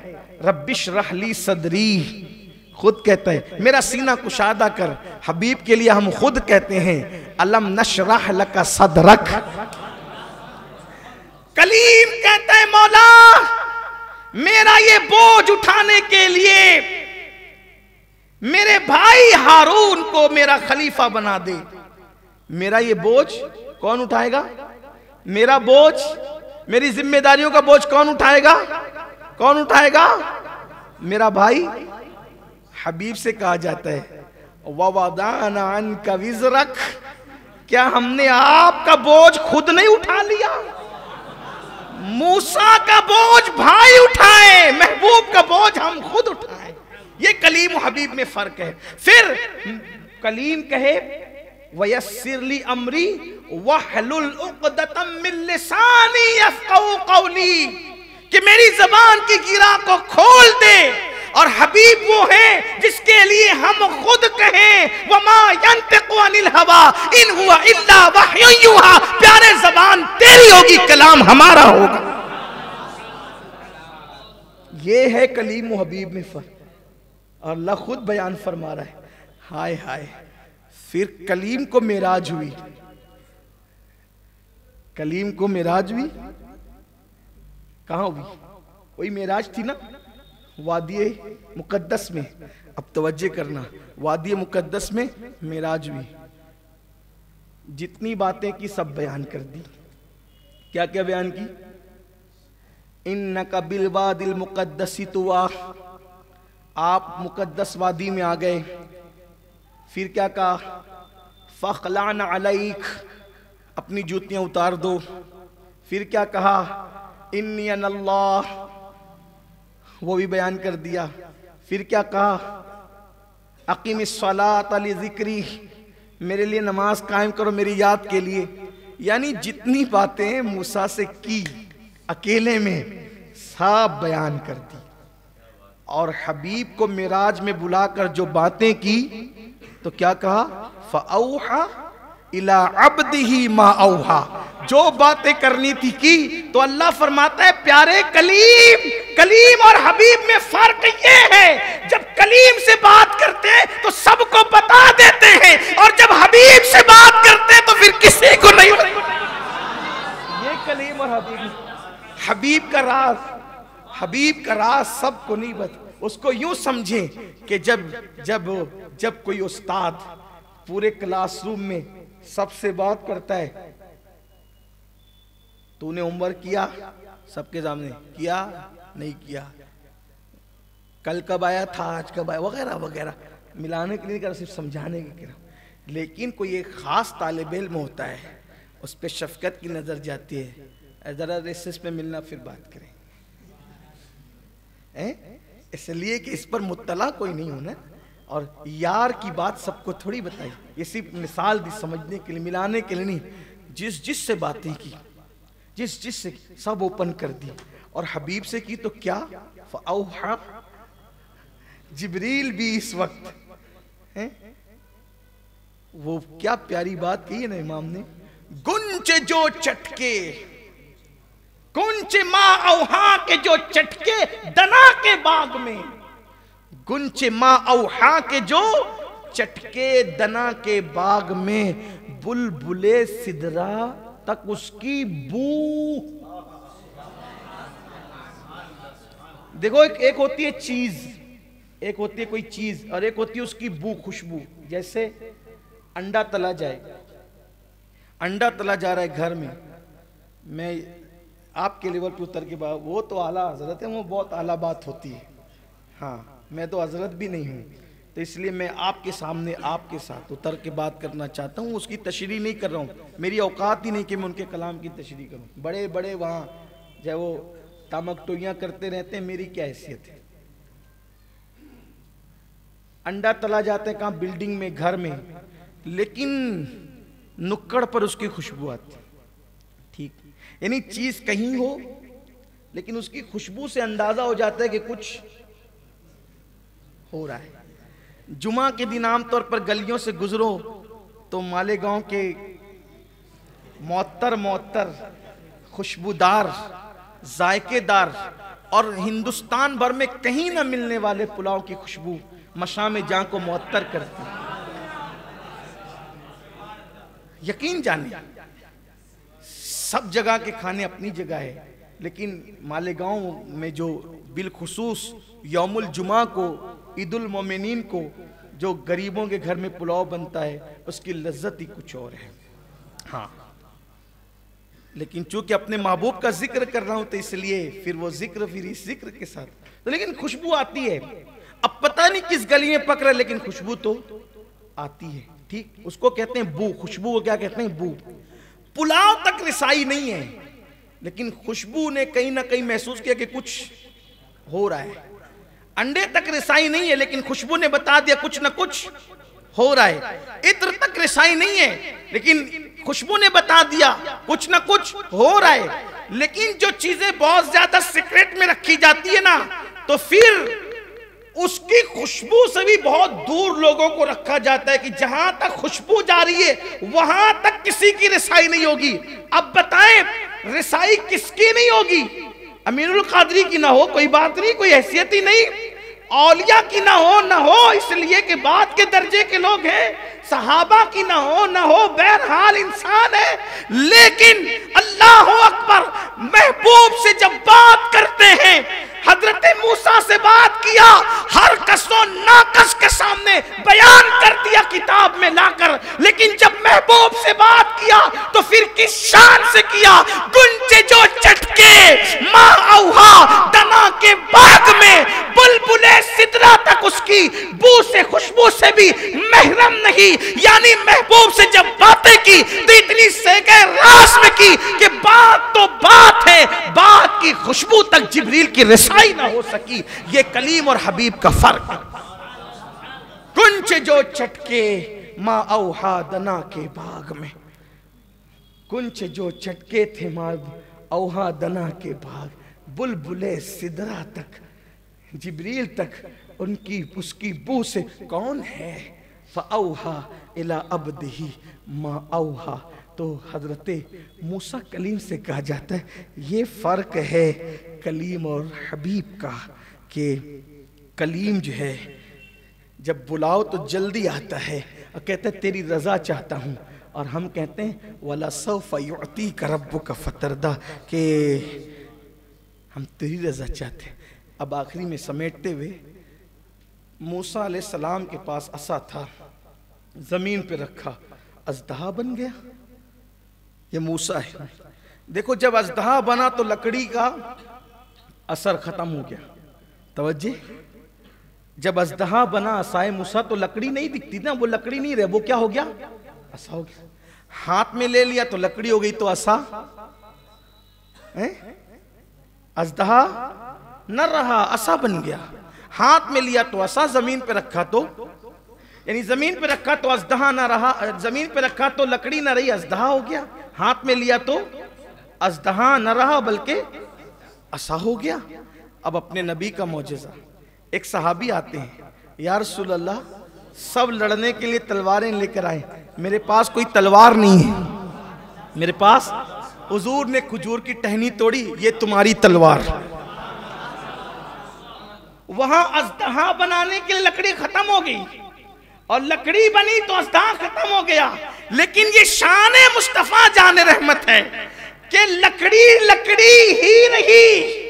रब्बिश रहली सदरी, खुद कहता है मेरा सीना कुशादा कर। हबीब के लिए हम खुद कहते हैं अलम नशरह लका सदरक। कलीम कहता है मौला मेरा ये बोझ उठाने के लिए मेरे भाई हारून को मेरा खलीफा बना दे। मेरा ये बोझ कौन उठाएगा? मेरा बोझ, मेरी जिम्मेदारियों का बोझ कौन उठाएगा? कौन उठाएगा? मेरा भाई। हबीब से कहा जाता है ववदाना अन्का विज़रक, क्या हमने आपका बोझ खुद नहीं उठा लिया? मूसा का बोझ भाई उठाए, महबूब का बोझ हम खुद उठाए। ये कलीम हबीब में फर्क है। फिर कलीम कहे वयस्सिरली अमरी वहलुल उक़दतम मिन लिसानी यफ़क़हू क़ौली, कि मेरी ज़बान की गिरा को खोल दे। और हबीब वो है जिसके लिए हम खुद कहें वमा यंतिक़ु अनिल हवा इन हुवा इल्ला वह्युन युहा, प्यारे ज़बान तेरी होगी कलाम हमारा होगा। ये है कलीम हबीब में फर्क। और अल्लाह खुद बयान फरमा रहा है, हाय हाय। फिर कलीम को मेराज हुई, कलीम को मेराज हुई, कहां हुई? कोई मेराज थी ना वादिये मुकद्दस में। अब तवज्जो करना, वादिये मुकद्दस में मेराज हुई, जितनी बातें की सब बयान कर दी। क्या क्या बयान की? इन्नका बिल वादिल मुकद्दसी तुवा, आप मुकद्दस वादी में आ गए। फिर क्या कहा? फ़ख़लान अलैक, अपनी जूतियां उतार दो। फिर क्या कहा? इन्नी अनल्लाह, वो भी बयान कर दिया। फिर क्या कहा? अक़ीमिस सलात अली ज़िक्री, मेरे लिए नमाज कायम करो मेरी याद के लिए। यानी जितनी बातें मूसा से की अकेले में सब बयान कर दी। और हबीब को मिराज में बुलाकर जो बातें की तो क्या कहा, फ़अौहा इला अब्दिही मा औहा, जो बातें करनी थी की। तो अल्लाह फरमाता है प्यारे कलीम और हबीब में फर्क ये है, जब कलीम से बात करते हैं तो सबको बता देते हैं, और जब हबीब से बात करते हैं तो फिर किसी को नहीं। ये कलीम और हबीब का राज सबको नहीं बता। उसको यूं समझें कि जब कोई उस्ताद पूरे क्लासरूम में सबसे बात करता है, तूने होमवर्क किया, सबके सामने किया नहीं किया, कल कब आया था, आज कब आया, वगैरह वगैरह, मिलाने के लिए नहीं कर, सिर्फ समझाने के लिए। लेकिन कोई एक खास तालिब इल्म होता है, उस पर शफकत की नजर जाती है, जरा रेसिस पे मिलना फिर बात करें, इसलिए कि इस पर मुत्तला कोई नहीं होना। और यार की बात सबको थोड़ी बताई, ये सिर्फ मिसाल दी समझने के लिए, मिलाने के लिए नहीं। जिस से बातें की, जिस से सब ओपन कर दी। और हबीब से की तो क्या, फ़अौहा, जिब्रील भी इस वक्त है, वो क्या प्यारी बात कही है ना इमाम ने, गुंचे जो चटके, गुंचे माँ औहा के जो चटके दना के बाग में, गुंचे माँ औहा के जो चटके दना के बाग में, बुलबुले सिदरा तक उसकी बू। देखो एक होती है चीज, एक होती है कोई चीज, और एक होती है उसकी बू, खुशबू। जैसे अंडा तला जाए, अंडा तला जा रहा है घर में, मैं आपके लेवल पे उतर के बाद, वो तो आला हजरत है, वो बहुत आला बात होती है। हाँ, मैं तो हजरत भी नहीं हूँ, तो इसलिए मैं आपके सामने आपके साथ उतर के बात करना चाहता हूँ। उसकी तशरीह नहीं कर रहा हूँ, मेरी औकात ही नहीं कि मैं उनके कलाम की तशरीह करूँ। बड़े बड़े वहाँ जब वो तामकटोइयाँ करते रहते हैं, मेरी क्या हैसियत है। अंडा तला जाता है कहाँ, बिल्डिंग में, घर में, लेकिन नुक्कड़ पर उसकी खुशबू आती है। ठीक, यानी चीज कहीं हो लेकिन उसकी खुशबू से अंदाजा हो जाता है कि कुछ हो रहा है। जुमा के दिन आमतौर पर गलियों से गुजरो तो मालेगांव के मौतर खुशबूदार, जायकेदार और हिंदुस्तान भर में कहीं ना मिलने वाले पुलाव की खुशबू मशाम जान को मुअत्तर करती है। यकीन जानिए, सब जगह के खाने अपनी जगह है, लेकिन मालेगांव में जो बिलखुसूस यौमुल जुमा को, ईदुल मोमिनीन को, जो गरीबों के घर में पुलाव बनता है, उसकी लज्जत ही कुछ और है। हाँ, लेकिन चूंकि अपने महबूब का जिक्र कर रहा हूं तो इसलिए फिर वो जिक्र फिर इस जिक्र के साथ, तो लेकिन खुशबू आती है। अब पता नहीं किस गली में पक रहा, लेकिन खुशबू तो आती है। ठीक, उसको कहते हैं बू। खुशबू को क्या कहते हैं, बू। पुलाव तक रिसाई नहीं है, लेकिन खुशबू ने कहीं ना कहीं महसूस किया कि कुछ हो रहा है। अंडे तक रिसाई नहीं है, लेकिन खुशबू ने बता दिया कुछ ना कुछ हो रहा है। इत्र तक रिसाई नहीं है, लेकिन खुशबू ने बता दिया कुछ ना कुछ हो रहा है। लेकिन जो चीजें बहुत ज्यादा सीक्रेट में रखी जाती है ना, तो फिर उसकी खुशबू से भी बहुत दूर लोगों को रखा जाता है कि जहां तक खुशबू जा रही है वहां तक किसी की रिसाई नहीं होगी। अब बताएं, रिसाई किसकी नहीं होगी? अमीरुल कादरी की ना हो कोई बात नहीं, कोई हैसियत ही नहीं, औलिया की ना हो इसलिए कि बात के दर्जे के लोग हैं, सहाबा की ना हो, बहरहाल इंसान है। लेकिन अल्लाह अकबर, महबूब से जब बात करते हैं, हजरत मूसा से बात किया, हर कसो नाकस के सामने बयान कर दिया किताब में लाकर, लेकिन जब महबूब से बात किया तो फिर किस शान से किया। गुंजे जो चटके माँ औहा दना के बाग में, बुलबुले सिदरा तक उसकी बू से, खुशबू से भी महरम नहीं। यानी महबूब से जब बातें की तो इतनी सेके रास में की कि बात तो बात है, बात की खुशबू तक जिब्रील की रिसाई ना हो सकी। ये कलीम और हबीब का फर्क। कुंच जो चटके माँ औहा दना के बाग में, कुंच जो चटके थे माँ औहा दना के बाग, बुलबुले सिदरा तक जिब्रील तक उनकी उसकी बू से कौन है, फ़अौहा इला अब्दिही मा औहा। तो हजरत मूसा कलीम से कहा जाता है, ये फ़र्क है कलीम और हबीब का, कि कलीम जो है जब बुलाओ तो जल्दी आता है और कहता है तेरी रज़ा चाहता हूँ, और हम कहते हैं वला सौफ़ युअतीका रब्बुका फ़तरदा, कि हम तेरी रज़ा चाहते हैं। अब आखिरी में समेटते हुए, मूसा अलैहिस्सलाम के पास असा था, ज़मीन पे रखा, अज़दहा बन गया। ये मूसा है। देखो जब अज़दहा बना तो लकड़ी का असर खत्म हो गया। तवज्जे, जब अज़दहा बना असाए मूसा तो लकड़ी नहीं दिखती ना, वो लकड़ी नहीं रहे, वो क्या हो गया, असा हो गया। हाथ में ले लिया तो लकड़ी हो गई, तो असा अज़दहा न रहा, असा बन गया। हाथ में लिया तो असा, जमीन पे रखा तो, यानी जमीन पे रखा तो अज़दहा न रहा, जमीन पे रखा तो लकड़ी न रही, अज़दहा हो गया। हाथ में लिया तो अज़दहा न रहा बल्कि असा हो गया। अब अपने नबी का मौजज़ा, एक सहाबी आते हैं, या रसूल अल्लाह सब लड़ने के लिए तलवारें लेकर आए, मेरे पास कोई तलवार नहीं है, मेरे पास। हुजूर ने खजूर की टहनी तोड़ी, ये तुम्हारी तलवार। वहां अज़दहा बनाने के लिए लकड़ी खत्म हो गई, और लकड़ी बनी तो अज़दहा खत्म हो गया। लेकिन ये शान मुस्तफा जान रहमत है कि लकड़ी लकड़ी ही रही,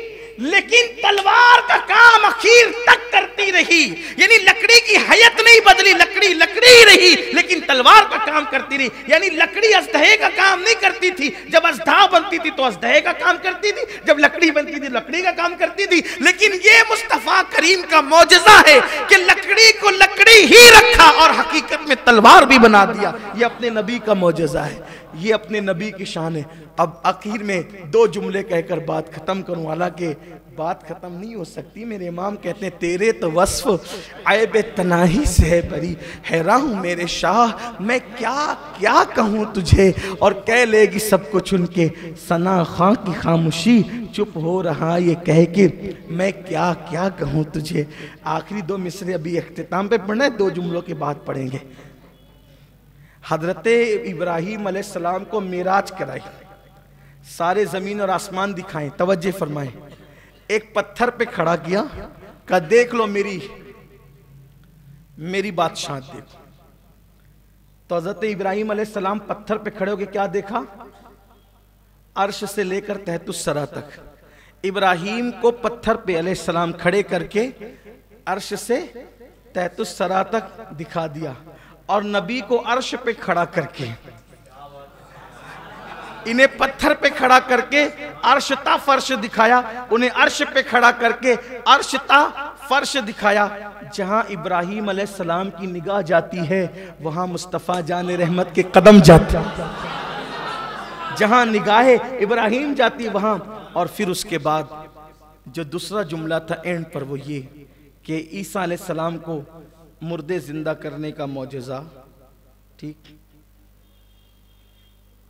लेकिन तलवार का काम आखिर तक करती रही। यानी लकड़ी की हयत नहीं बदली, लकड़ी लकड़ी ही रही, लेकिन तलवार का काम करती रही। यानी लकड़ी अज़दहे का काम नहीं करती थी, जब अज़दहा बनती थी तो अज़दहे का काम करती थी, जब लकड़ी बनती थी लकड़ी का काम करती थी। लेकिन ये मुस्तफ़ा करीम का मौजज़ा है कि लकड़ी को लकड़ी ही रखा और हकीकत में तलवार भी बना दिया। ये अपने नबी का मौजज़ा है, ये अपने नबी की शान है। अब आखिर में दो जुमले कहकर बात खत्म करूं, हालांकि बात खत्म नहीं हो सकती। मेरे इमाम कहते हैं, तेरे तो वस्फ ऐब तनाही से है बरी, हैरान हूं मेरे शाह मैं क्या क्या कहूं तुझे। और कह लेगी सब कुछ उनके सना खां की खामोशी, चुप हो रहा ये कह के मैं क्या क्या कहूं तुझे। आखिरी दो मिसरे अभी इख्तिताम पे पढ़ना है, दो जुमलों के बाद पढ़ेंगे। हजरत इब्राहीम अलैहिस्सलाम को मेराज कराई, सारे जमीन और आसमान दिखाएं। तवज्जे फरमाएं, एक पत्थर पे खड़ा किया, कहा देख लो मेरी बादशाह देखो। तो हजरत इब्राहीम अलैहिस्सलाम पत्थर पे खड़े होकर क्या देखा, अर्श से लेकर तहतुस सरा तक। इब्राहीम को पत्थर पे अलैहिस्सलाम खड़े करके अर्श से तहतुस सरा तक दिखा दिया, और नबी को अर्श पे खड़ा करके, इन्हें पत्थर पे खड़ा करके अर्शता फर्श दिखाया, उन्हें अर्श पे खड़ा करके अर्शता फर्श दिखाया। जहां इब्राहीम अलैहिस्सलाम की निगाह जाती है वहां मुस्तफ़ा जान रहमत के कदम जाते हैं, जहां निगाह इब्राहीम जाती वहां। और फिर उसके बाद जो दूसरा जुमला था एंड पर, वो ये कि ईसा अलैहिस्सलाम को मुर्दे जिंदा करने का मौजज़ा, ठीक,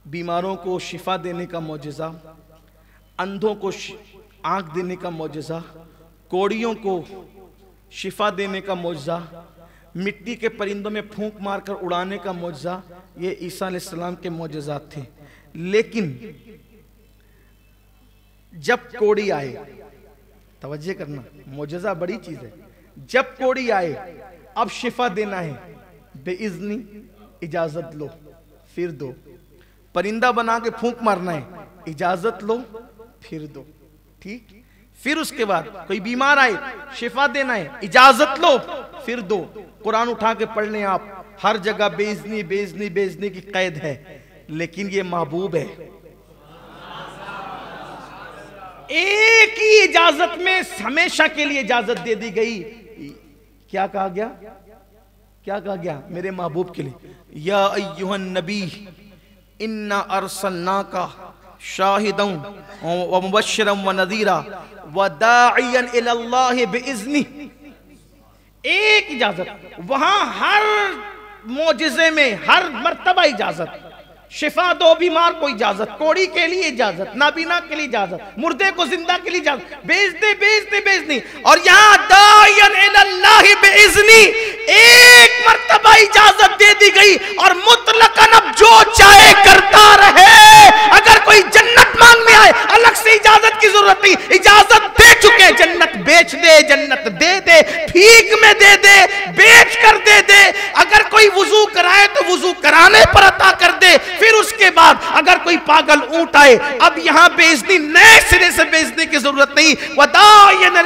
बीमारों को शिफा देने का मौजज़ा, अंधों को आंख देने का मौजज़ा, कोड़ियों को शिफा देने का मौजज़ा, मिट्टी के परिंदों में फूंक मारकर उड़ाने का मौजज़ा, ये ईसा अलैहिस्सलाम के मौजज़ात थे। लेकिन जब कोड़ी आए, तवज्जो करना, मौजज़ा बड़ी चीज है। जब कोड़ी आए, अब शिफा देना है, बेइज़्नी इजाजत लो फिर दो। परिंदा बना के फूंक मारना है, इजाजत लो फिर दो, ठीक। फिर उसके बाद कोई बीमार आए, शिफा देना है, इजाजत लो फिर दो। कुरान उठा के पढ़ लें आप, हर जगह बेइज़्नी बेइज़्नी बेइज़्नी की कैद है। लेकिन ये महबूब है, एक ही इजाजत में हमेशा के लिए इजाजत दे दी गई। क्या कहा गया, क्या कहा गया मेरे महबूब के लिए, या अय्युहन नबी इन्ना अरसलनाका शाहिदन व मुबश्शिरन व नज़ीरा व दाइयन इलल्लाहि बिइज़्नि। एक इजाजत, वहां हर मोजिज़े में हर मर्तबा इजाजत, शिफा दो बीमार को इजाजत, कोड़ी के लिए इजाजत, नाबीना के लिए इजाजत, मुर्दे को जिंदा के लिए इजाजत, बेच दे बेच दे बेच दे। और यहाँ दायन इलल्लाहि बिइज़्नी, एक मर्तबा इजाजत दे दी गई और मुतलकन अब जो चाहे करता रहे। अगर कोई जन्नत मांगने आए अलग से इजाजत की जरूरत नहीं, इजाजत दे चुके। जन्नत बेच दे, जन्नत दे दे, भीख में दे दे, बेच कर दे दे। अगर कोई वुजू कराए तो वुजू कराने पर अता कर दे। फिर उसके बाद अगर कोई पागल ऊंट आए, अब यहां बेइज्जती नए सिरे से बेइज्जती की जरूरत नहीं। वदायन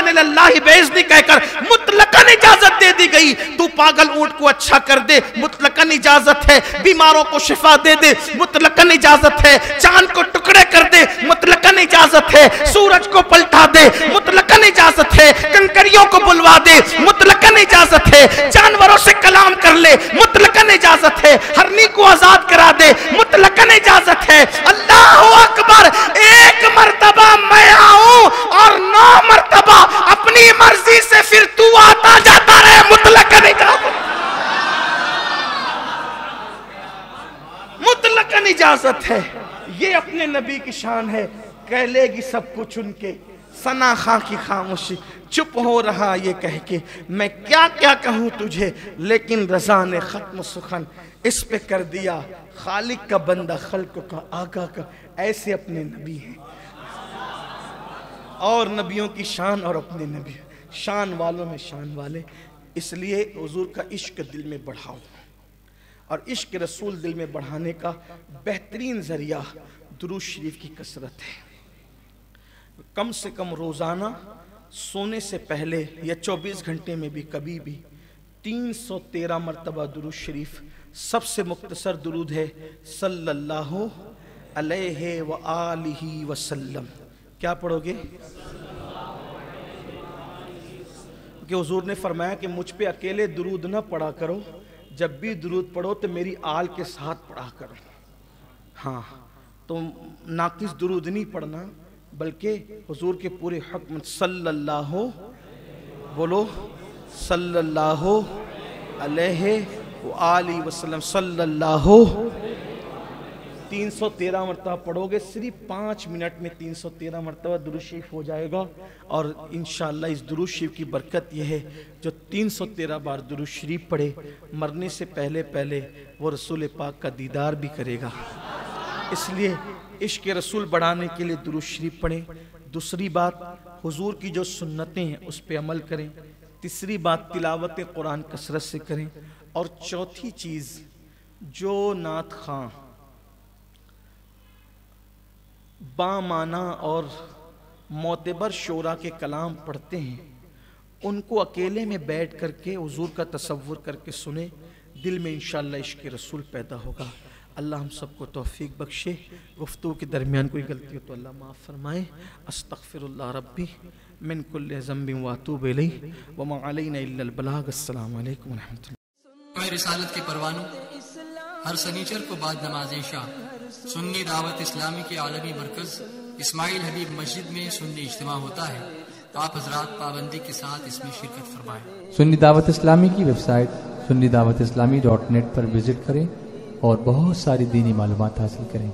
लिल्लाहि बेइज्जती कहकर मुतलकन इजाजत दे दी गई। तू पागल ऊंट को अच्छा कर दे, मुतलकन इजाजत है। बीमारों को शिफा दे दे, मुतलकन इजाजत है। चांद को टुकड़े कर दे, मुतलकन इजाजत है। सूरज को पलटा दे, मुतलकन इजाजत है। कंकरियों को बुलवा दे, मुतलकन इजाजत है। जानवरों से कलाम कर ले, मुतलकन इजाजत है। हरनी को आजाद करा दे, मुतलकन इजाजत है। अल्लाहु अकबर। एक मर्तबा मैं आऊं और 9 मर्तबा अपनी मर्जी से फिर तू आता जाता रहे, मुतलकन इजाजत, मुतलकन इजाजत है। ये अपने नबी की शान है। कह लेगी सब कुछ उनके, सना खां की खामोशी, चुप हो रहा ये कह के मैं क्या क्या कहूँ तुझे, लेकिन रजा ने खत्म सुखन इस पे कर दिया। खालिक का बंदा, खल्क का आका का, ऐसे अपने नबी हैं। और नबियों की शान और अपने नबी, शान वालों में शान वाले। इसलिए हुजूर का इश्क दिल में बढ़ाओ, और इश्क रसूल दिल में बढ़ाने का बेहतरीन जरिया दुरूद शरीफ की कसरत है। कम से कम रोज़ाना सोने से पहले या 24 घंटे में भी कभी भी 313 मरतबा दुरूद शरीफ। सबसे मुख्तसर दुरूद है सल्लल्लाहु अलैहि व आलिहि वसल्लम। क्या पढ़ोगे? कि हुजूर ने फरमाया कि मुझ पे अकेले दुरूद ना पढ़ा करो, जब भी दुरूद पढ़ो तो मेरी आल के साथ पढ़ा करो। हाँ, तो नाकिस दुरूद नहीं पढ़ना, बल्कि हुजूर के पूरे हुक्म सल्लल्लाहु, बोलो सल्लल्लाहु अलैहि व आलिहि वसल्लम, सल्लल्लाहु 313 मरतबा पढ़ोगे। सिर्फ 5 मिनट में 313 मरतबा दुरूद शरीफ हो जाएगा। और इंशाअल्लाह इस दुरूद शरीफ की बरकत यह है, जो 313 बार दुरूद शरीफ पढ़े, मरने से पहले पहले वो रसूल पाक का दीदार भी करेगा। इसलिए इश्क रसूल बढ़ाने के लिए दुरूद शरीफ पढ़ें। दूसरी बात, हुजूर की जो सुन्नतें हैं उस पर अमल करें। तीसरी बात, तिलावत कुरान कसरत से करें। और चौथी चीज़, जो नात खां बामाना और मोतबर शोरा के कलाम पढ़ते हैं, उनको अकेले में बैठ करके हुजूर का तसव्वुर करके सुने, दिल में इंशाअल्लाह इश्क रसूल पैदा होगा। अल्लाह हम सबको तौफीक बख्शे। गुफ्तगू के दरमियान कोई गलती हो तो अल्लाह माफ़ फरमाए। अस्तग़फिरुल्लाह रब्बी मिन कुल्लि ज़ंबिन व अतूबु इलैहि व मा अलैना इल्लल बलाग। अस्सलामु अलैकुम व रहमतुल्लाह। रिसालत के परवानों, हर शनिचर को बाद नमाज इशा सुन्नी दावत इस्लामी के आलमी मरकज़ इस्माइल हबीब मस्जिद में सुन्नी इज्तिमा होता है। आप हजरात पाबंदी के साथ इसमें शिरकत फरमाएं। सुन्नी दावत इस्लामी की वेबसाइट sunnidawatislamי.net पर विजिट करें और बहुत सारी दीनी मालूमात हासिल करें।